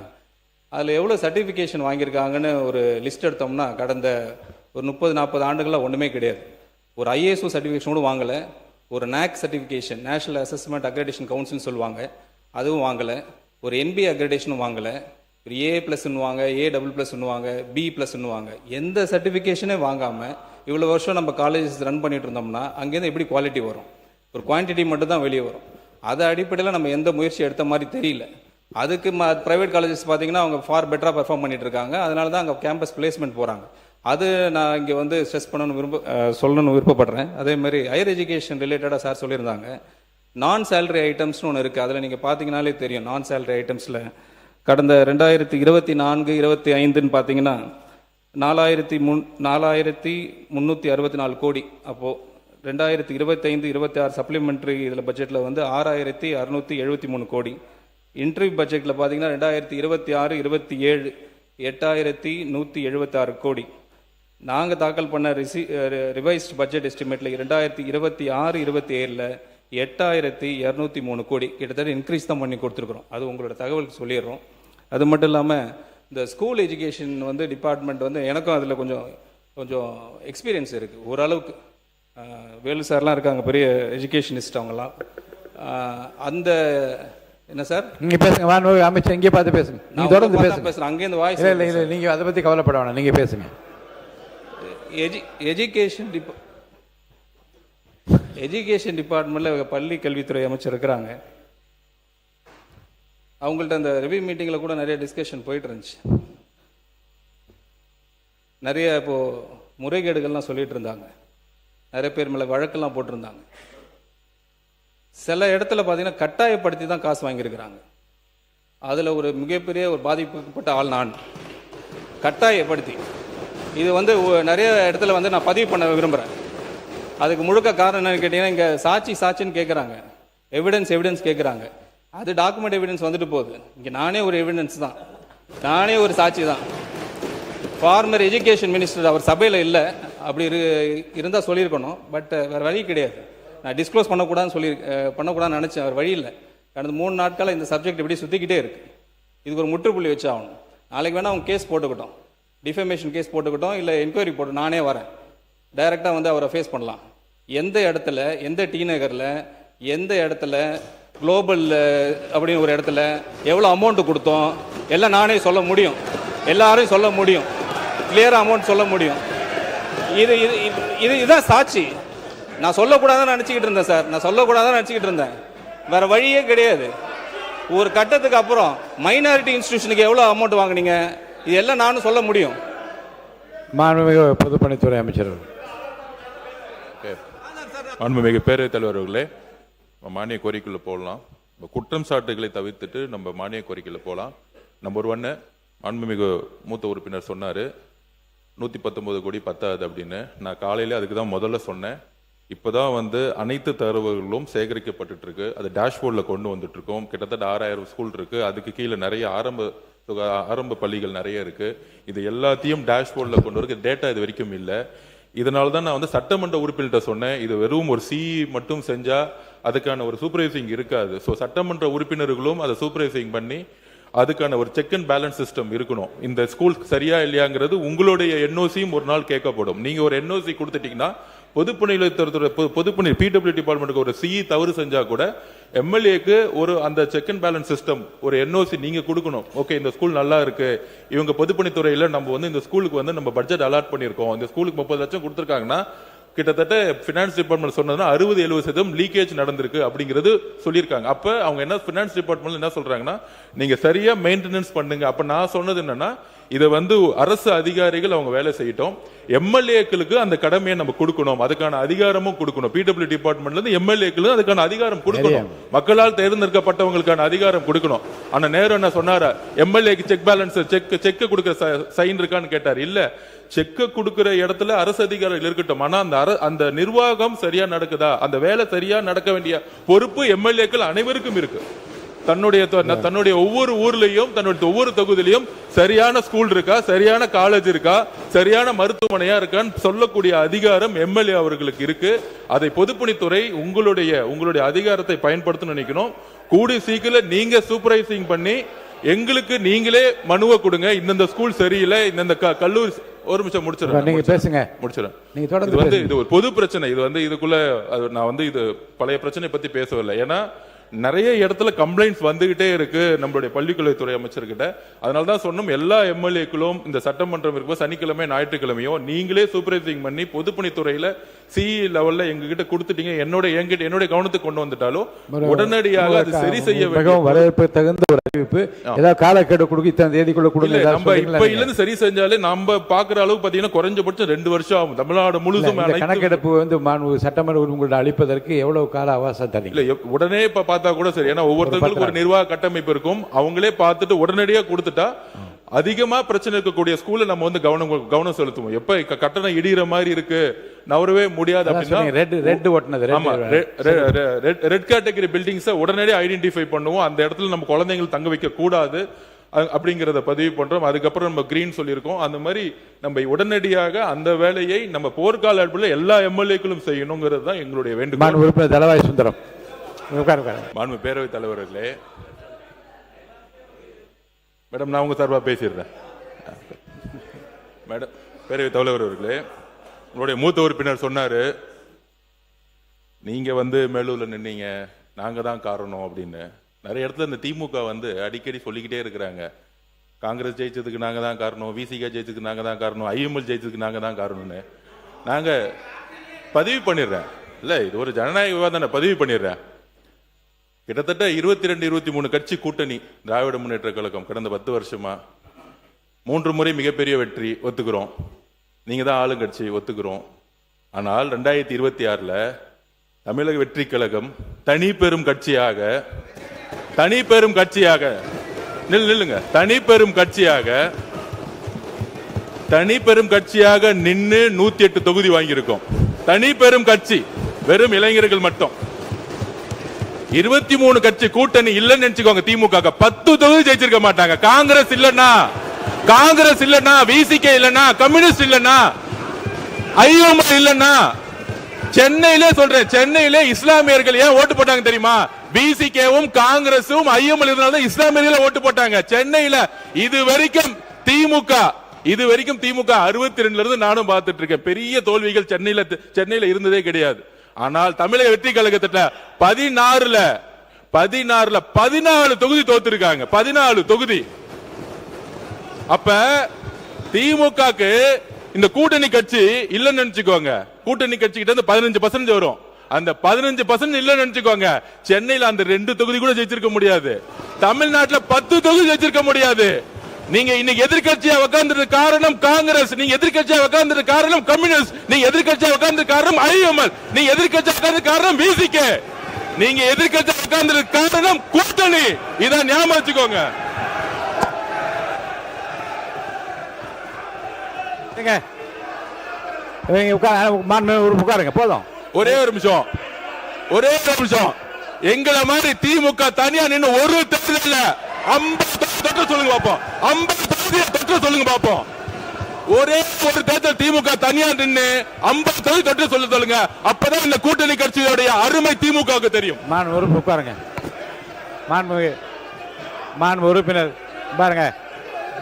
அதில் எவ்வளோ சர்டிஃபிகேஷன் வாங்கியிருக்காங்கன்னு ஒரு லிஸ்ட் எடுத்தோம்னா கடந்த ஒரு 30-40 ஆண்டுகளாக ஒன்றுமே கிடையாது. ஒரு ஐஏஎஸ்ஓ சர்டிஃபிகேஷன் கூட வாங்கலை, ஒரு NAAC certification, national assessment accreditation கவுன்சில்னு சொல்லுவாங்க, அதுவும் வாங்கலை, ஒரு NBA அக்ரெடிஷனும் வாங்கலை, ஒரு A+ன்னுவாங்க, A++ன்னுவாங்க, B+ன்னுவாங்க, எந்த சர்டிஃபிகேஷனே வாங்காமல் இவ்வளோ வருஷம் நம்ம காலேஜஸ் ரன் பண்ணிட்டு இருந்தோம்னா அங்கேருந்து எப்படி குவாலிட்டி வரும்? ஒரு குவான்டிட்டி மட்டும் தான் வெளியே வரும். அதை அடிப்படையில் நம்ம எந்த முயற்சி எடுத்த மாதிரி தெரியல. அதுக்கு ப்ரைவேட் காலேஜஸ் பார்த்தீங்கன்னா அவங்க ஃபார் பெட்டராக பெர்ஃபார்ம் பண்ணிட்டு இருக்காங்க. அதனால தான் அங்கே கேம்பஸ் பிளேஸ்மெண்ட் போகிறாங்க. அது நான் இங்கே வந்து ஸ்ட்ரெஸ் சொல்லணும்னு விருப்பப்படுறேன். அதே மாதிரி ஹையர் எஜுகேஷன் ரிலேட்டடாக சார் சொல்லியிருந்தாங்க, நான் சேலரி ஐட்டம்ஸ்னு ஒன்று இருக்குது. அதில் நீங்கள் பார்த்தீங்கனாலே தெரியும், நான் சேலரி ஐட்டம்ஸில் கடந்த 2024-25ன்னு பார்த்தீங்கன்னா 4,364 கோடி. அப்போது 2025-26 சப்ளிமெண்ட்ரி இதில் பட்ஜெட்டில் வந்து 6,673 கோடி. இன்டர்வியூ பட்ஜெட்டில் பார்த்தீங்கன்னா 2026-27 8,176 கோடி. நாங்கள் தாக்கல் பண்ண ரிவைஸ்ட் பட்ஜெட் எஸ்டிமேட்டில் 2026-27 8,203 கோடி, கிட்டத்தட்ட இன்க்ரீஸ் தான் பண்ணி கொடுத்துருக்குறோம். அது உங்களோட தகவலுக்கு சொல்லிடுறோம். அது மட்டும் இல்லாமல் இந்த ஸ்கூல் எஜுகேஷன் வந்து டிபார்ட்மெண்ட் வந்து எனக்கும் அதில் கொஞ்சம் எக்ஸ்பீரியன்ஸ் இருக்குது ஓரளவுக்கு. வேலு சார்லாம் இருக்காங்க, பெரிய எஜுகேஷனிஸ்ட் அவங்கலாம். அந்த என்ன சார் நீங்க பேசுங்க, அமைச்சர் இங்கே பார்த்து பேசுங்க, நீங்க தொடர்ந்து பேசுங்க. அங்கேருந்து வாய்ஸ் இல்லை நீங்க அதை பற்றி கவலைப்பட வேணாம், நீங்க பேசுங்க. எஜுகேஷன் டிபார்ட்மெண்ட்டில் பள்ளி கல்வித்துறை அமைச்சர் இருக்கிறாங்க. அவங்கள்ட்ட அந்த ரிவ்யூ மீட்டிங்கில் கூட நிறைய டிஸ்கஷன் போயிட்டு இருந்துச்சு. நிறைய இப்போது முறைகேடுகள்லாம் சொல்லிட்டு இருந்தாங்க, நிறைய பேர் மேலே வழக்கெல்லாம் போட்டிருந்தாங்க. சில இடத்துல பார்த்தீங்கன்னா கட்டாயப்படுத்தி தான் காசு வாங்கியிருக்கிறாங்க. அதில் ஒரு மிகப்பெரிய ஒரு பாதிக்கப்பட்ட ஆள் நான். கட்டாயப்படுத்தி இது வந்து நிறைய இடத்துல வந்து நான் பதிவு பண்ண விரும்புகிறேன். அதுக்கு முழுக்க காரணம் என்னன்னு கேட்டிங்கன்னா, இங்கே சாட்சின்னு கேட்குறாங்க, எவிடன்ஸ் கேட்குறாங்க. அது டாக்குமெண்ட் எவிடன்ஸ் வந்துட்டு போகுது. இங்கே நானே ஒரு எவிடன்ஸ் தான், நானே ஒரு சாட்சி தான். ஃபார்மர் எஜுகேஷன் மினிஸ்டர் அவர் சபையில் இல்லை, அப்படி இருந்தால் சொல்லியிருக்கணும். பட் வேறு வழி கிடையாது. நான் டிஸ்க்ளோஸ் பண்ணக்கூடாதுன்னு நினச்சேன், அவர் வழி இல்லை. கடந்த 3 நாட்களாக இந்த சப்ஜெக்ட் இப்படி சுற்றிக்கிட்டே இருக்குது. இதுக்கு ஒரு முற்றுப்புள்ளி வச்சு ஆகணும். நாளைக்கு வேணால் அவங்க கேஸ் போட்டுக்கிட்டோம், டிஃபமேஷன் கேஸ் போட்டுக்கிட்டோம், இல்லை என்கொயரி போட்டு நானே வரேன், டைரெக்டாக வந்து அவரை ஃபேஸ் பண்ணலாம். எந்த இடத்துல, எந்த டி நகரில், எந்த இடத்துல, குளோபல் அப்படின்னு ஒரு இடத்துல எவ்வளோ அமௌண்ட்டு கொடுத்தோம் எல்லாம் நானே சொல்ல முடியும், எல்லாரையும் சொல்ல முடியும், கிளியராக அமௌண்ட் சொல்ல முடியும். இதுதான் சாட்சி. நான் சொல்லக்கூடாதுன்னு நினச்சிக்கிட்டு இருந்தேன் சார், நான் சொல்லக்கூடாதுன்னு நினச்சிக்கிட்டு இருந்தேன். வேறு வழியே கிடையாது. ஒரு கட்டத்துக்கு அப்புறம் மைனாரிட்டி இன்ஸ்டிடியூஷனுக்கு எவ்வளோ அமௌண்ட் வாங்கினீங்க, இது எல்லாம் நானும் சொல்ல முடியும். மாண்புமிகு பொதுப்பணித்துறை அமைச்சர், மாண்புமிகு பேரவைத் தலைவர் அவர்களே, மானிய கோரிக்கைக்குள்ள போடலாம். குற்றம் சாட்டுகளை தவிர்த்துட்டு நம்ம மானிய கோரிக்கையில் போகலாம். நம்பர் 1, மாண்புமிகு மூத்த உறுப்பினர் சொன்னார், 119 கோடி பத்தாது அப்படின்னு. நான் காலையில அதுக்கு தான் முதல்ல சொன்னேன். இப்போதான் வந்து அனைத்து தரவுகளும் சேகரிக்கப்பட்டு இருக்கு. அது டேஷ்போர்டில் கொண்டு வந்துட்டு இருக்கோம். கிட்டத்தட்ட 6000 ஸ்கூல் இருக்கு. அதுக்கு கீழே நிறைய ஆரம்ப பள்ளிகள் நிறைய இருக்கு. இது எல்லாத்தையும் டேஷ்போர்டில் கொண்டு வர டேட்டா இது வரைக்கும் இல்லை. இதனால தான் நான் வந்து சட்டமன்ற உறுப்பினர்கிட்ட சொன்னேன், இது வெறும் ஒரு சிஇ மட்டும் செஞ்சா அதுக்கான ஒரு சூப்பர்வைசிங் இருக்காது. ஸோ சட்டமன்ற உறுப்பினர்களும் அதை சூப்பர்வைசிங் பண்ணி அதுக்கான ஒரு செக் அண்ட் பேலன்ஸ் சிஸ்டம் இருக்கணும். இந்த ஸ்கூல் சரியா இல்லையாங்கிறது உங்களுடைய என்ஓசியும் ஒரு நாள் கேட்கப்படும். நீங்க ஒரு என்ஓசி கொடுத்துட்டீங்கன்னா பொதுப்பணி பிடபிள்யூ டிபார்ட்மெண்ட்டுக்கு ஒரு சிஇ தவறு செஞ்சா கூட எம்எல்ஏக்கு ஒரு அந்த செக் அண்ட் பேலன்ஸ் சிஸ்டம் ஒரு என்ஓசி நீங்க கொடுக்கணும். ஓகே, இந்த ஸ்கூல் நல்லா இருக்கு, இவங்க பொதுப்பணித்துறையில நம்ம வந்து இந்த ஸ்கூலுக்கு வந்து நம்ம பட்ஜெட் அலாட் பண்ணியிருக்கோம், இந்த ஸ்கூலுக்கு 30 லட்சம் கொடுத்துருக்காங்கன்னா கிட்டத்தட்ட பினான்ஸ் டிபார்ட்மெண்ட் சொன்னதுன்னா 60-70% லீக்கேஜ் நடந்திருக்கு அப்படிங்கிறது சொல்லியிருக்காங்க. அப்ப அவங்க என்ன பினான்ஸ் டிபார்ட்மெண்ட் என்ன சொல்றாங்கன்னா, நீங்க சரியா மெயின்டெனன்ஸ் பண்ணுங்க. அப்ப நான் சொன்னது என்னன்னா, இதை வந்து அரசு அதிகாரிகள் அவங்க வேலை செய்யட்டும், எம்எல்ஏக்களுக்கு அந்த கடமையை நம்ம கொடுக்கணும், அதுக்கான அதிகாரமும் கொடுக்கணும். பிடபிள்யூ டிபார்ட்மெண்ட்ல இருந்து எம்எல்ஏக்களுக்கு அதுக்கான அதிகாரம் கொடுக்கணும், மக்களால் தேர்ந்தெடுக்கப்பட்டவங்களுக்கான அதிகாரம் கொடுக்கணும். ஆனா நேரு என்ன சொன்னாரா, எம்எல்ஏக்கு செக் பேலன்ஸ் செக் கொடுக்கிற சைன் இருக்கான்னு கேட்டார். இல்ல, செக்க கொடுக்கிற இடத்துல அரசு அதிகாரிகள் இருக்கட்டும், ஆனா அந்த நிர்வாகம் சரியா நடக்குதா, அந்த வேலை சரியா நடக்க வேண்டிய பொறுப்பு எம்எல்ஏக்கள் அனைவருக்கும் இருக்கு. தன்னுடைய ஒவ்வொரு ஊர்லயும் தன்னுடைய ஒவ்வொரு தொகுதியிலையும் சரியான ஸ்கூல் இருக்கா, சரியான காலேஜ் இருக்கா, சரியான மருத்துவமனையா இருக்கான்னு சொல்லக்கூடிய அதிகாரம் எம்எல்ஏ அவர்களுக்கு இருக்கு. அதை பொதுப்பணித்துறை உங்களுடைய அதிகாரத்தை பயன்படுத்தணும்னு நினைக்கணும். கூடி சீக்கிரம் நீங்க சூப்பர்வைசிங் பண்ணி எங்களுக்கு நீங்களே மனுவை கொடுங்க, இந்த ஸ்கூல் சரியில்லை, இந்த கல்லூரி. ஒரு நிமிஷம் முடிச்சிடறேன், நீங்க பேசுங்க, முடிச்சிடறேன். நீங்க தொடர்ந்து இது ஒரு பொது பிரச்சனை. இது வந்து இதுக்குள்ள நான் வந்து இது பழைய பிரச்சனை பத்தி பேசவில்லை. ஏன்னா நிறைய இடத்துல கம்ப்ளைண்ட்ஸ் வந்துகிட்டே இருக்கு நம்மளுடைய பள்ளிக்கல்வித்துறை அமைச்சர்கிட்ட. அதனால தான் சொன்னோம், எல்லா எம்எல்ஏக்களும் இந்த சட்டமன்றம் இருக்கும் சனிக்கிழமை ஞாயிற்றுக்கிழமையோ நீங்களே சூப்பர்வைசிங் பண்ணி பொதுப்பணித்துறையில சிஇ லெவல்ல எங்ககிட்ட கொடுத்துட்டீங்க, என்னுடைய கவனத்துக்கு கொண்டு வந்துட்டாலும் உடனடியாக அது சரி செய்ய வேண்டும். வரவேற்பு தகுந்த ஒரு அறிவிப்பு, ஏதாவது காலக்கெடு கொடுக்க இத்தனை தேதிக்குள்ள கொடுங்க. நம்ம இப்ப இல்லன்னு சரி செஞ்சாலே நம்ம பாக்குற அளவு பாத்தீங்கன்னா குறைஞ்சபட்சம் 2 வருஷம் ஆகும். தமிழ்நாடு முழுசும் கணக்கெடுப்பு வந்து சட்டமன்ற உரிமைகளை அளிப்பதற்கு எவ்வளவு கால அவகாசம் தரீங்க? இல்ல, உடனே இப்ப பார்த்தா கூட சரி. ஏன்னா ஒவ்வொருத்தருக்கும் ஒரு நிர்வாக கட்டமைப்பு இருக்கும். அவங்களே பார்த்துட்டு உடனடியாக கொடுத்துட்டா அதிகமா பிரச்சனை இருக்கக்கூடிய ஸ்கூல்ல நம்ம வந்து கவனம் செலுத்துவோம். எப்ப கட்டணம் இடிகிற மாதிரி இருக்கு, நவரவே முடியாது அப்படின்னா ரெட் கேட்டகரி பில்டிங்ஸ் உடனடியாக ஐடென்டிஃபை பண்ணுவோம். அந்த இடத்துல நம்ம குழந்தைகள் தங்க வைக்க கூடாது அப்படிங்கறத பதிவு பண்றோம். அதுக்கப்புறம் நம்ம கிரீன் சொல்லியிருக்கோம். அந்த மாதிரி நம்ம உடனடியாக அந்த வேலையை நம்ம போர்க்கால அடிப்படையில் எல்லா எம்எல்ஏக்களும் செய்யணுங்கிறது தான் எங்களுடைய வேண்டுகோள். உறுப்பினர் தலவாய் சுந்தரம். மாண்பு பேரவைத் தலைவர்களே, மேடம் நான் உங்க சார்பாக பேசிடுறேன். மேடம் பேரவைத் தலைவர் அவர்களே, உங்களுடைய மூத்த உறுப்பினர் சொன்னாரு, நீங்க வந்து மேலூர்ல நின்னீங்க, நாங்க தான் காரணம் அப்படின்னு. நிறைய இடத்துல இந்த திமுக வந்து அடிக்கடி சொல்லிக்கிட்டே இருக்கிறாங்க, காங்கிரஸ் ஜெயிச்சதுக்கு நாங்க தான் காரணம், விசிகா ஜெயிச்சதுக்கு நாங்க தான் காரணம், ஐஎம்எல் ஜெயிச்சதுக்கு நாங்க தான் காரணம்னு. நாங்க பதிவு பண்ணிடுறேன், இல்ல இது ஒரு ஜனநாயக விவாதம், பதிவு பண்ணிடுறேன். கிட்டத்தட்ட 22-23 கட்சி கூட்டணி திராவிட முன்னேற்ற கழகம் கடந்த 10 வருஷமா 3 முறை மிகப்பெரிய வெற்றி, ஒத்துக்கிறோம். நீங்க தான் ஆளுங்கட்சி, ஒத்துக்கிறோம். ஆனால் 2026 தமிழக வெற்றி கழகம் தனி பெரும் கட்சியாக நில்லுங்க தனி பெரும் கட்சியாக நின்று 108 தொகுதி வாங்கியிருக்கோம். தனி பெரும் கட்சி, வெறும் இளைஞர்கள் மட்டும். 23 கட்சி கூட்டணி இல்லன்னு நினைச்சுக்கோங்க. திமுக 10 தொகுதி ஜெயிச்சிருக்க மாட்டாங்க. காங்கிரஸ் இல்லன்னா, விசிகே இல்லன்னா, கம்யூனிஸ்ட் இல்லன்னா, ஐஎம்எல் இல்லன்னா, சென்னையிலே சொல்றேன், சென்னையிலே இஸ்லாமியர்கள் ஏன் ஓட்டு போட்டாங்க தெரியுமா? விசிகேவும் காங்கிரஸும் ஐஎம்எல் இருந்தால இஸ்லாமியர்கள் ஓட்டு போட்டாங்க சென்னையில. இது வரைக்கும் திமுக 62ல இருந்து நானும் பார்த்துட்டு இருக்கேன், பெரிய தோல்விகள் சென்னையில இருந்ததே கிடையாது. ஆனால் தமிழக வெற்றி கழகத்திட்ட 14 தொகுதி தோத்துருக்காங்க. 14 தொகுதி. அப்ப திமுகக்கு இந்த கூட்டணி கட்சி இல்லன்னு நினைச்சுக்கோங்க. கூட்டணி கட்சி கிட்ட இருந்து 15% வரும். அந்த 15% இல்லன்னு நினைச்சுக்கோங்க. சென்னையில அந்த 2 தொகுதி கூட ஜெயிச்சிருக்க முடியாது. தமிழ்நாட்டுல 10 தொகுதி ஜெயிச்சிருக்க முடியாது. நீங்க இன்னைக்கு எதிர்க்கட்சியா உட்கார்ந்தது காரணம் காங்கிரஸ், நீங்க எதிர்க்கட்சியா உட்கார்ந்தது காரணம் கம்யூனிஸ்ட், நீங்க எதிர்க்கட்சியா உட்கார்ந்தது காரணம் ஐஎம்எல், நீங்க எதிர்க்கட்சியா உட்கார்ந்தது காரணம் விசிகே, நீங்க எதிர்க்கட்சியா உட்கார்ந்தது காரணம் கூட்டணி. இதான் ஞாபகம் வச்சுக்கோங்க. உட்காருங்க போதும். ஒரே ஒரு நிமிஷம், ஒரே ஒரு நிமிஷம். எங்களை மாதிரி திமுக தனியா நின்று ஒரு தேர்தல் 50 தொற்று சொல்லுங்க பாப்போம். 50 தொற்று சொல்லுங்க பாப்போம். ஒரே ஒரு தேர்தல் திமுக தனியா நின்று 50 தொற்று சொல்லுங்க. அப்பதான் இந்த கூட்டணி கட்சியோடைய அருமை திமுகவுக்கு தெரியும். உட்காருங்க. மாண்பு உறுப்பினர் பாருங்க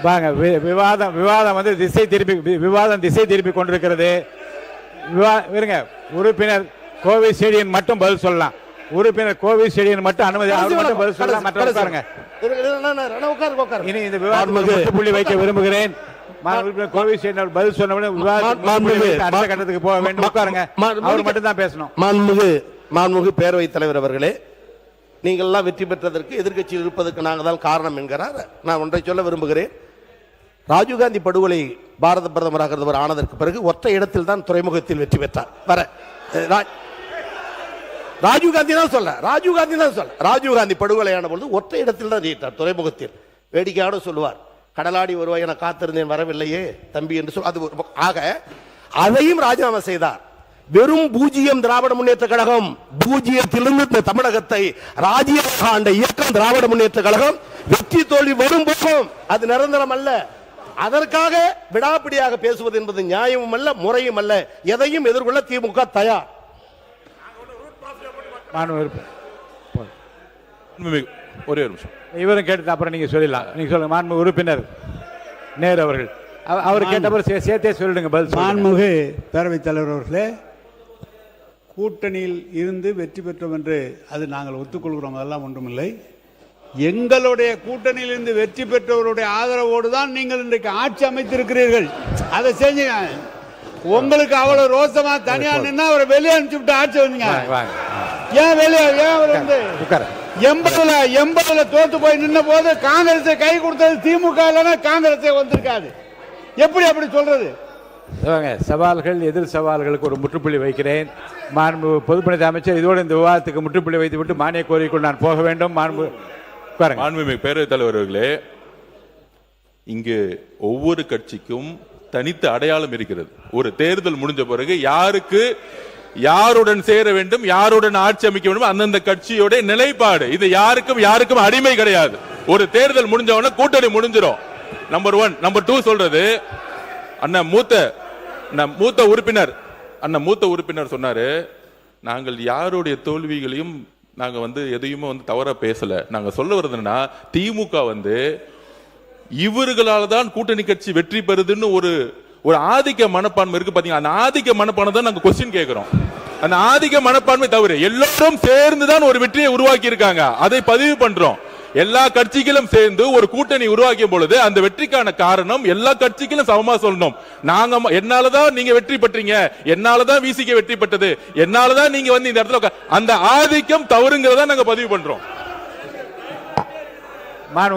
பாருங்க, விவாதம் வந்து விவாதம் திசை திருப்பி கொண்டிருக்கிறது. இருங்க, உறுப்பினர் கோவை செடியன் மட்டும் பதில் சொல்லலாம். உறுப்பினர் கோவை செடியன் மட்டும் அனுமதி, அவர் மட்டும் பதில் சொல்லலாம். மற்றவங்க பாருங்க. இனி இந்த விவாதத்துக்கு புள்ளி வைக்க விரும்புகிறேன். உறுப்பினர் கோவை செடியன் பதில் சொன்ன அடுத்த கட்டத்துக்கு போக வேண்டும். உட்காருங்க, அவர் மட்டும் தான் பேசணும். மாண்புமிகு பேரவைத் தலைவர் அவர்களே, நீங்கள் எல்லாம் வெற்றி பெற்றதற்கு எதிர்க்கட்சியில் இருப்பதற்கு நாங்கள் தான் காரணம் என்கிறார். நான் ஒன்றை சொல்ல விரும்புகிறேன். ராஜீவ்காந்தி படுகொலை பாரத பிரதமராக இருந்தவர் ஆனதற்கு பிறகு ஒற்றை இடத்தில் தான் துறைமுகத்தில் வெற்றி பெற்றார். ராஜீவ்காந்தி தான் சொல்ல, ராஜீவ்காந்தி படுகொலையான பொழுது ஒற்றை இடத்தில் தான் ஜெயித்தார், துறைமுகத்தில். வேடிக்கையோடு சொல்லுவார், கடலாடி வருவாய் என காத்திருந்தேன் வரவில்லையே தம்பி என்று சொல். அது ஆக அதையும் ராஜினாமா செய்தார். வெறும் 0 திராவிட முன்னேற்ற கழகம், 0த்திலிருந்து இந்த தமிழகத்தை ராஜ்யமாக ஆண்ட இயக்கம் திராவிட முன்னேற்ற கழகம். வெற்றி தோல்வி வரும் போகும், அது நிரந்தரம் அல்ல. அதற்காக விடாப்பிடியாக பேசுவது என்பது நியாயமும் அல்ல, முறையும் அல்ல. எதையும் எதிர்கொள்ள திமுக தயார். ஒரே ஒரு நிமிஷம், இவரும் கேட்டு அப்புறம் நீங்க சொல்லலாம். நீங்க சொல்லுங்க. மாண்புமிகு உறுப்பினர் நேரு அவர்கள், அவர் கேட்டவர் சேர்த்தே சொல்லிடுங்க பதில். மாண்புமிகு பேரவைத் தலைவர் அவர்களே, கூட்டணியில் இருந்து வெற்றி பெற்றோம் என்று அது நாங்கள் ஒத்துக்கொள்கிறோம், அதெல்லாம் ஒன்றுமில்லை. எங்களுடைய கூட்டணியில் இருந்து வெற்றி பெற்றவருடைய ஆதரவோடு தான் நீங்கள் இன்றைக்கு ஆட்சி அமைத்திருக்கிறீர்கள். அதை செஞ்சுங்க. உங்களுக்கு அவ்வளவு ரோசமா தனியா நின்னா அவரை வெளியே அனுப்பிச்சுட்டு ஆட்சி வந்தீங்க. ஏன் வெளியே, ஏன் அவர் வந்து 80ல தோத்து போய் நின்ன போது காங்கிரஸை கை கொடுத்தது திமுக, இல்லைன்னா காங்கிரஸே வந்திருக்காது. எப்படி அப்படி சொல்றது? சவால்கள், எதிர் சவால்களுக்கு ஒரு முற்றுப்புள்ளி வைக்கிறேன். மாண்பு பொதுப்பணித்துறை அமைச்சர், இதோடு இந்த விவாதத்துக்கு முற்றுப்புள்ளி வைத்துவிட்டு மானிய கோரிக்கைக்குள் நான் போக வேண்டும். மாண்புமிகு பேரவைத் தலைவர் அவர்களே, இங்கு ஒவ்வொரு கட்சிக்கும் தனித்த அடையாளம் இருக்கிறது. ஒரு தேர்தல் முடிஞ்ச பிறகு யாருக்கு யாருடன் சேர வேண்டும், யாருடன் ஆட்சி அமைக்க வேண்டும், அந்தந்த கட்சியோட நிலைப்பாடு. இது யாருக்கும் அடிமை கிடையாது. ஒரு தேர்தல் முடிஞ்சவன கூட்டணி முடிஞ்சிடும். நம்பர் 1. நம்பர் 2 சொல்றது, மூத்த உறுப்பினர் சொன்னாரு, நாங்கள் யாருடைய தோல்விகளையும் நாங்க எதையுமே தவறா பேசல. நாங்க சொல்ல வருதுன்னா, திமுக இவர்களால தான் கூட்டணி கட்சி வெற்றி பெறுதுன்னு ஒரு ஆதிக்க மனப்பான்மை இருக்கு பாத்தீங்களா. அந்த ஆதிக்க மனப்பான்மை தான் நாங்க கொஸ்டின் கேட்கிறோம். அந்த ஆதிக்க மனப்பான்மை தவிர எல்லாரும் சேர்ந்துதான் ஒரு வெற்றியை உருவாக்கி இருக்காங்க. அதை பதிவு பண்றோம். எல்லா கட்சிகளும் சேர்ந்து ஒரு கூட்டணி உருவாக்கிய பொழுது அந்த வெற்றிக்கான காரணம் எல்லா கட்சிகளும் சமமா சொல்லணும். நாங்க என்னாலதான் நீங்க வெற்றி பெற்றீங்க, என்னாலதான் விசிக வெற்றி பெற்றது, என்னாலதான் நீங்க இந்த இடத்துல அந்த ஆதிக்கம் தவறுங்கிறத நாங்க பதிவு பண்றோம்.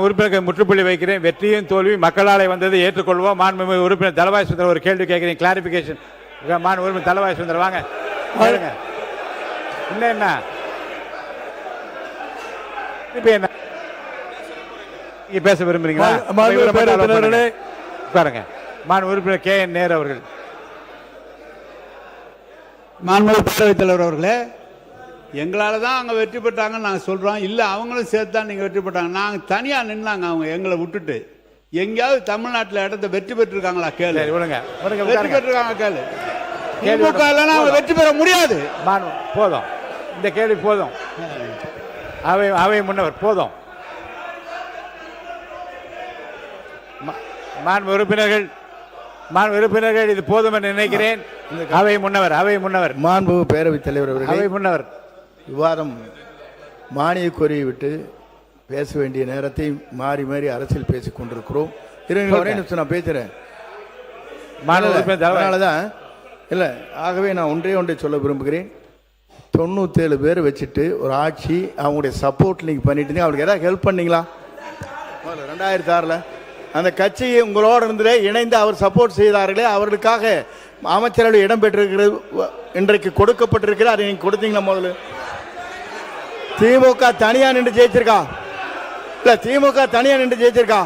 உறுப்பினருக்கு முற்றுப்புள்ளி வைக்கிறேன். வெற்றியும் தோல்வி மக்களாலே வந்தது, ஏற்றுக்கொள்வோம். மாண்புமிகு உறுப்பினர் தலவாய் சுந்தரம் ஒரு கேள்வி கேட்கிறேன், கிளாரிபிகேஷன். உறுப்பினர் தலவாய் சுந்தரம் வாங்க. என்ன இப்ப என்ன பேச விரும்புறீங்களா? உட்காருங்க. உறுப்பினர் KN நேரு அவர்கள். மாண்புமிகு பேரவைத் தலைவர் அவர்களே, எங்களால தான் அவங்க வெற்றி பெற்றாங்கன்னு நாங்கள் சொல்றோம். இல்லை, அவங்களும் சேர்த்து தான் நீங்க வெற்றி பெற்றாங்க. நாங்கள் தனியா நின்னாங்க, அவங்க எங்களை விட்டுட்டு. எங்கேயாவது தமிழ்நாட்டில் இடத்த வெற்றி பெற்றிருக்காங்களா கேளு. வெற்றி பெற்றிருக்காங்க கேளு. திமுக இல்லைன்னா அவங்க வெற்றி பெற முடியாது. போதும், இந்த கேள்வி போதும். அவை முன்னவர் போதும். உறுப்பினர்கள் இது போதும் என்று நினைக்கிறேன். அவை முன்னவர். மாண்புமிகு பேரவைத் தலைவர் அவர்கள், அவை முன்னவர், விவாதம் மானிய கோரியை விட்டு பேச வேண்டிய நேரத்தை மாறி மாறி அரசியல் பேசிக் கொண்டிருக்கிறோம். நான் பேசுறேன். அதனாலதான் இல்லை, ஆகவே நான் ஒன்றை சொல்ல விரும்புகிறேன். 97 பேர் வச்சுட்டு ஒரு ஆட்சி, அவங்களுடைய சப்போர்ட் நீங்கள் பண்ணிட்டு இருந்தீங்க. அவங்களுக்கு ஏதாவது ஹெல்ப் பண்ணீங்களா? 2006 அந்த கட்சி உங்களோட இருந்து இணைந்து அவர் சப்போர்ட் செய்தார்களே, அவர்களுக்காக அமைச்சரவை இடம் பெற்றிருக்கிறது, இன்றைக்கு கொடுக்கப்பட்டிருக்கிறது. அதை நீங்கள் கொடுத்தீங்களா? முதல்ல திமுக தனியா நின்று ஜெயிச்சிருக்கா? இல்ல, திமுக தனியா நின்று ஜெயிச்சிருக்கா?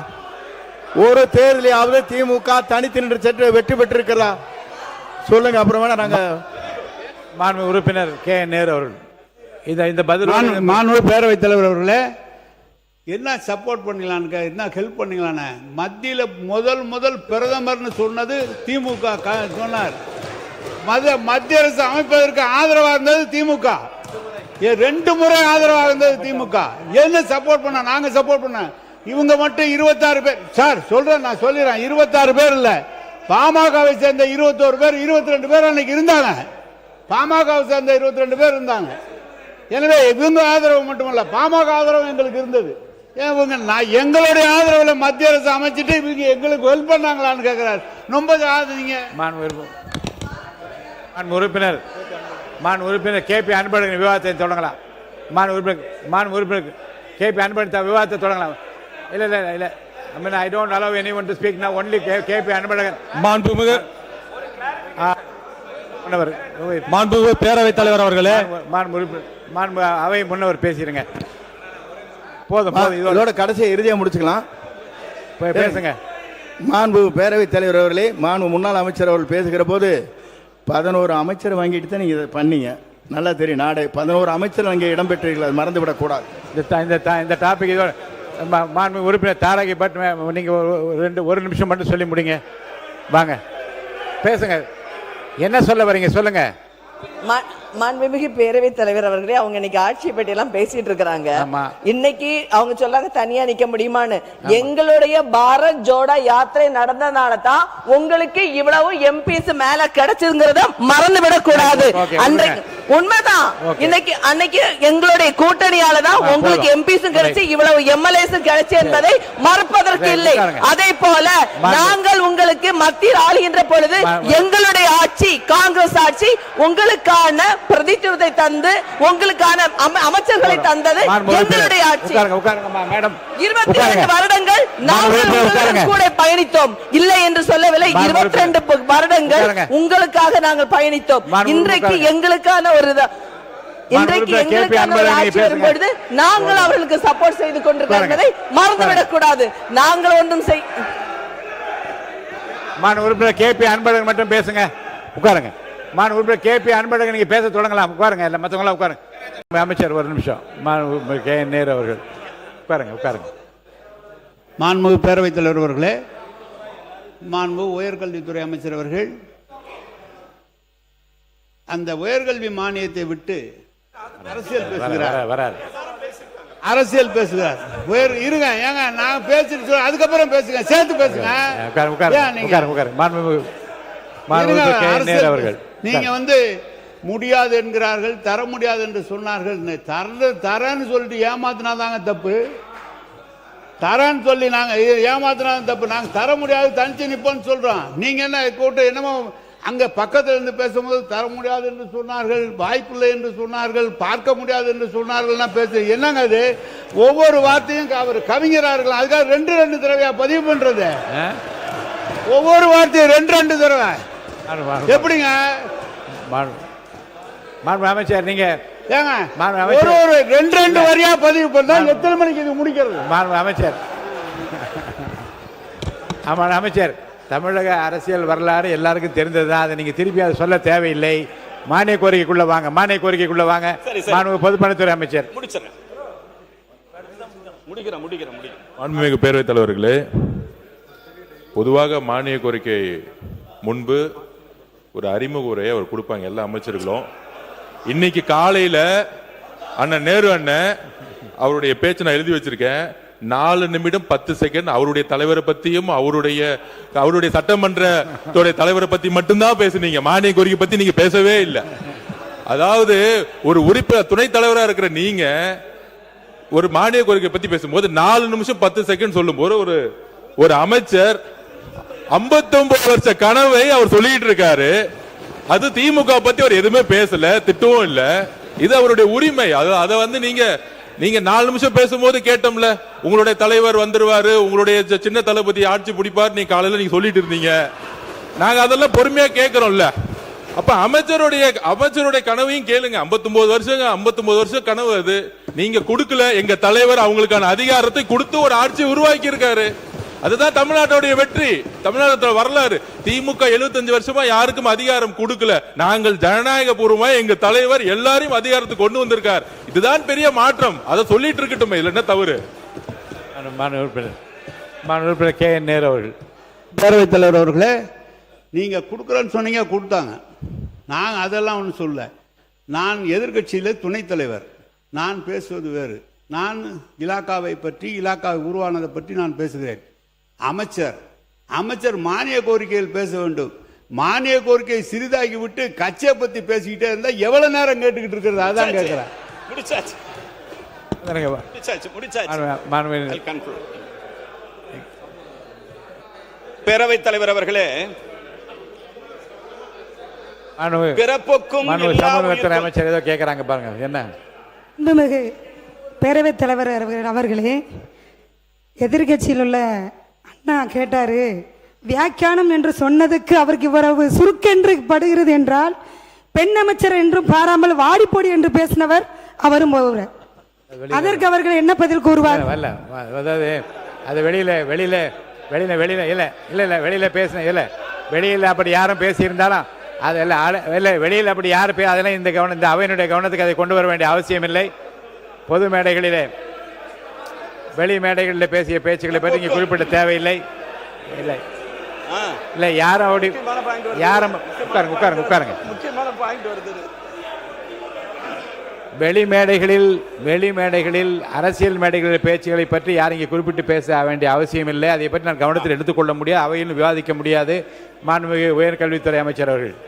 ஒரு தேர்தலையாவது திமுக தனித்து நின்று சற்று வெற்றி பெற்றிருக்கிறதா சொல்லுங்க. அப்புறம் வேணா நாங்க மாண்பு உறுப்பினர் கே நேரு அவர்கள் இந்த பதில். மாண்பு பேரவைத் தலைவர் அவர்களே, என்ன சப்போர்ட் பண்ணலான்னு, என்ன ஹெல்ப் பண்ணலான்னு, மத்தியில் முதல் பிரதமர்னு சொன்னது திமுக சொன்னார். மத்திய அரசு அமைப்பதற்கு ஆதரவாக இருந்தது திமுக. 2 முறை ஆதரவாக இருந்தது திமுக. என்ன சப்போர்ட் பண்ண? நாங்க சப்போர்ட் பண்ண. இவங்க மட்டும் 26 பேர் சார் சொல்றேன், நான் சொல்லிடுறேன். 26 பேர் இல்ல, பாமகவை சேர்ந்த 21 பேர், 22 பேர் அன்னைக்கு இருந்தாங்க. பாமகவை சேர்ந்த 22 பேர் இருந்தாங்க. எனவே இவங்க ஆதரவு மட்டுமல்ல, பாமக ஆதரவு எங்களுக்கு இருந்தது. எங்களுடைய ஆதரவுல மத்திய அரசு அமைச்சிட்டு இவங்க எங்களுக்கு ஹெல்ப் பண்ணாங்களான்னு கேட்கிறார். ரொம்ப நீங்க உறுப்பினர் கேபி அன்பழகன் விவாதத்தை தொடங்கலாம். உறுப்பினர் கேபி அன்பழகன் விவாதத்தை தொடங்கலாம். இல்ல I mean, I don't allow anyone to speak now. Only KP Anbazhagan. மாண்புமிகு பேரவைத் தலைவர் அவர்களே, அவை முன்னவர் பேசிடுங்க. போதும் இதோட கடைசியை இறுதியா முடிச்சுக்கலாம். பேசுங்க. மாண்பு பேரவைத் தலைவர் அவர்களே, மாண்பு முன்னாள் அமைச்சர் அவர்கள் பேசுகிற போது 11 அமைச்சர் வாங்கிட்டு தான் நீங்க இதை பண்ணீங்க. நல்லா தெரியும். நாடு 11 அமைச்சர் அங்கே இடம்பெற்றீர்கள், அது மறந்து விடக்கூடாது. இந்த டாபிக் இதோட மாண்பு உறுப்பினர் தாரகை பட் நீங்க ஒரு நிமிஷம் மட்டும் சொல்லி முடிங்க. வாங்க பேசுங்க. என்ன சொல்ல வரீங்க சொல்லுங்க. மாண்புமிகு பேரவைத் தலைவர் அவர்களே, அவங்க இன்னைக்கு ஆட்சியை பற்றி எல்லாம் பேசிட்டு இருக்கிறாங்க. இன்னைக்கு அவங்க சொல்லாங்க தனியா நிக்க முடியுமான்னு. எங்களுடைய பாரத் ஜோடா யாத்திரை நடந்தனால தான் உங்களுக்கு இவ்வளவு எம்பிஸ் மேல கிடைச்சதுங்கிறத மறந்து விடக்கூடாது. உண்மைதான். இன்னைக்கு அன்னைக்கு எங்களுடைய கூட்டணியால தான் உங்களுக்கு எம்பிஸும் கிடைச்சு இவ்வளவு எம்எல்ஏஸும் கிடைச்சு என்பதை மறுப்பதற்கு இல்லை. அதே போல நாங்கள் உங்களுக்கு மத்தியில் ஆளுகின்ற பொழுது எங்களுடைய ஆட்சி காங்கிரஸ் ஆட்சி உங்களுக்கான பிரதித்துவத்தை தந்து உங்களுக்கான அமைச்சர்களை தந்தது எங்களுடைய ஆட்சி. 22 வருடங்கள் நாங்கள் கூட பயணித்தோம். இல்லை என்று சொல்லவில்லை. 22 வருடங்கள் உங்களுக்காக நாங்கள் பயணித்தோம். இன்றைக்கு எங்களுக்கான ஒரு ஆட்சி வரும்பொழுது நாங்கள் அவர்களுக்கு சப்போர்ட் செய்து கொண்டிருக்கிறதை மறந்துவிடக் கூடாது. நாங்கள் ஒன்றும் உறுப்பினர் கேபி அன்பழகன் மட்டும் பேசுங்க. உட்காருங்க. உறுப்பினர் கேபி அன்பழகன் நீங்க பேச தொடங்கலாம். உட்காருங்க. இல்ல மற்றவங்களாம் உட்காருங்க. அமைச்சர் ஒரு நிமிஷம். கே நேரு அவர்கள் உட்காருங்க. மாண்புமிகு பேரவைத் தலைவர் அவர்களே, மாண்புமிகு உயர்கல்வித்துறை அமைச்சர் அவர்கள் அந்த உயர்கல்வி மானியத்தை விட்டு அரசியல் பேசுகிறார். இருங்க ஏங்க நான் பேசிட்டு அதுக்கப்புறம் பேசுங்க, சேர்த்து பேசுங்க. நீங்க முடியாது என்கிறார்கள், தர முடியாது என்று சொன்னார்கள். தரன்னு சொல்லிட்டு ஏமாத்தினாதாங்க தப்பு. தரன்னு சொல்லி நாங்க ஏமாத்தினாதான் தப்பு. நாங்க தர முடியாது தனிச்சு நிப்போம்னு சொல்றோம். நீங்க என்ன கூட்டம் என்னமோ அங்க பக்கத்துல இருந்து பேசும்போது தர முடியாது என்று சொன்னார்கள், வாய்ப்பில்லை என்று சொன்னார்கள், பார்க்க முடியாது என்று சொன்னார்கள். பேச என்னங்க அது? ஒவ்வொரு வார்த்தையும் அவர் கவிஞரார்கள். அதுக்காக 2 தடவையா பதிவு பண்றது? ஒவ்வொரு வார்த்தையும் 2 தடவை எப்படிங்க? அமைச்சர் நீங்க ஒரு 2 வரியா பதிவு பண்ணா எத்தனை மணிக்கு இது முடிக்கிறது? அமைச்சர் தமிழக அரசியல் வரலாறு எல்லாருக்கும் தெரிந்ததுதான். அதை நீங்க திருப்பி அதை சொல்ல தேவையில்லை. மானிய கோரிக்கைக்குள்ள வாங்க. பொதுப்பணித்துறை அமைச்சர். மாண்புமிகு பேரவைத் தலைவர்களே, பொதுவாக மானிய கோரிக்கை முன்பு ஒரு அறிமுக உரையை அவர் கொடுப்பாங்க எல்லா அமைச்சர்களும். இன்னைக்கு காலையில அண்ணன் நேரு அண்ணன் அவருடைய பேச்சு நான் எழுதி வச்சிருக்கேன். 4 நிமிடம் 10 செகண்ட் அவருடைய தலைவரை பத்தியும் அவருடைய சட்டமன்ற தலைவரை பத்தி மட்டும்தான் பேசுனீங்க. மானிய கோரிக்கை பத்தி நீங்க பேசவே இல்லை. அதாவது ஒரு உறுப்பினர் துணைத் தலைவரா இருக்கிற நீங்க ஒரு மானிய கோரிக்கை பத்தி பேசும்போது 4 நிமிஷம் 10 செகண்ட் சொல்லும் போது ஒரு அமைச்சர் 59 வருஷ கனவை அவர் சொல்லிட்டு இருக்காரு. அது திமுக பத்தி அவர் எதுவுமே பேசல, திட்டவும் இல்ல. இது அவருடைய உரிமை. அதை நீங்க 4 நிமிஷம் பேசும்போது கேட்டோம்ல, உங்களுடைய தலைவர் வந்துருவாரு, உங்களுடைய சின்ன தளபதி ஆட்சி பிடிப்பார், நீங்க காலையில நீங்க சொல்லிட்டு இருந்தீங்க. நாங்க அதெல்லாம் பொறுமையா கேட்கிறோம்ல. அப்ப அமைச்சருடைய கனவையும் கேளுங்க. 59 வருஷம் கனவு அது. நீங்க கொடுக்கல. எங்க தலைவர் அவங்களுக்கான அதிகாரத்தை கொடுத்து ஒரு ஆட்சி உருவாக்கி இருக்காரு. அதுதான் தமிழ்நாட்டுடைய வெற்றி, தமிழ்நாட்டோட வரலாறு. திமுக 75 வருஷமா யாருக்கும் அதிகாரம் கொடுக்கல. நாங்கள் ஜனநாயக பூர்வமா எங்க தலைவர் எல்லாரையும் அதிகாரத்துக்கு கொண்டு வந்திருக்கார். இதுதான் பெரிய மாற்றம். அதை சொல்லிட்டு இருக்கட்டும், இல்ல என்ன தவறு? கே என் நேரு அவர்கள். பேரவைத் தலைவர் அவர்களே, நீங்க கொடுக்குறேன்னு சொன்னீங்க, கொடுத்தாங்க. நான் அதெல்லாம் ஒன்றும் சொல்ல. நான் எதிர்கட்சியில் துணைத் தலைவர். நான் பேசுவது வேறு. நான் இலாக்காவை பற்றி, இலாக்காவை உருவானதை பற்றி நான் பேசுகிறேன். அமைச்சர் மானிய கோரிக்கையில் பேச வேண்டும். மானிய கோரிக்கையை சிறிதாக்கி விட்டு கட்சியை பத்தி பேசிக்கிட்டே இருந்தா எவ்வளவு நேரம் கேட்டுக்கிட்டு இருக்கிறது? அதான் கேட்கிறேன். பேரவைத் தலைவர் அவர்களே, பிறப்புக்கும் அமைச்சர் ஏதோ கேட்கறாங்க பாருங்க. என்ன மாண்புமிகு பேரவைத் தலைவர் அவர்களே, எதிர்கட்சியில் உள்ள அண்ணா கேட்டாரு, வியாக்கியானம் என்று சொன்னதுக்கு அவருக்கு இவ்வளவு சுருக்கென்று படுகிறது என்றால் பெண் அமைச்சர் என்றும் பாராமல் வாடிப்போடி என்று பேசினவர் அவரும் ஒருவர். அதற்கு அவர்கள் என்ன பதில் கூறுவார்? அதாவது அது வெளியில வெளியில வெளியில வெளியில இல்ல இல்ல இல்ல வெளியில பேசின இல்ல வெளியில அப்படி யாரும் பேசியிருந்தாலும் அதெல்லாம் இல்லை, வெளியில் அப்படி யார் அதெல்லாம் இந்த அவையினுடைய கவனத்துக்கு அதை கொண்டு வர வேண்டிய அவசியம் இல்லை. பொது மேடைகளிலே, வெளி மேடைகளில் பேசிய பேச்சுக்களை பற்றி இங்கே குறிப்பிட தேவையில்லை. இல்லை இல்லை, யாரும் அப்படி யாரும் உட்காருங்க உட்காருங்க உட்காருங்க. முக்கியமான பாயிண்ட் வருது. வெளி மேடைகளில் அரசியல் மேடைகளில் பேச்சுகளை பற்றி யாரும் இங்கே குறிப்பிட்டு பேச வேண்டிய அவசியம் இல்லை. அதை பற்றி நான் கவனத்தில் எடுத்துக்கொள்ள முடியாது, அவையிலும் விவாதிக்க முடியாது. மாண்புமிகு உயர்கல்வித்துறை அமைச்சர் அவர்கள்.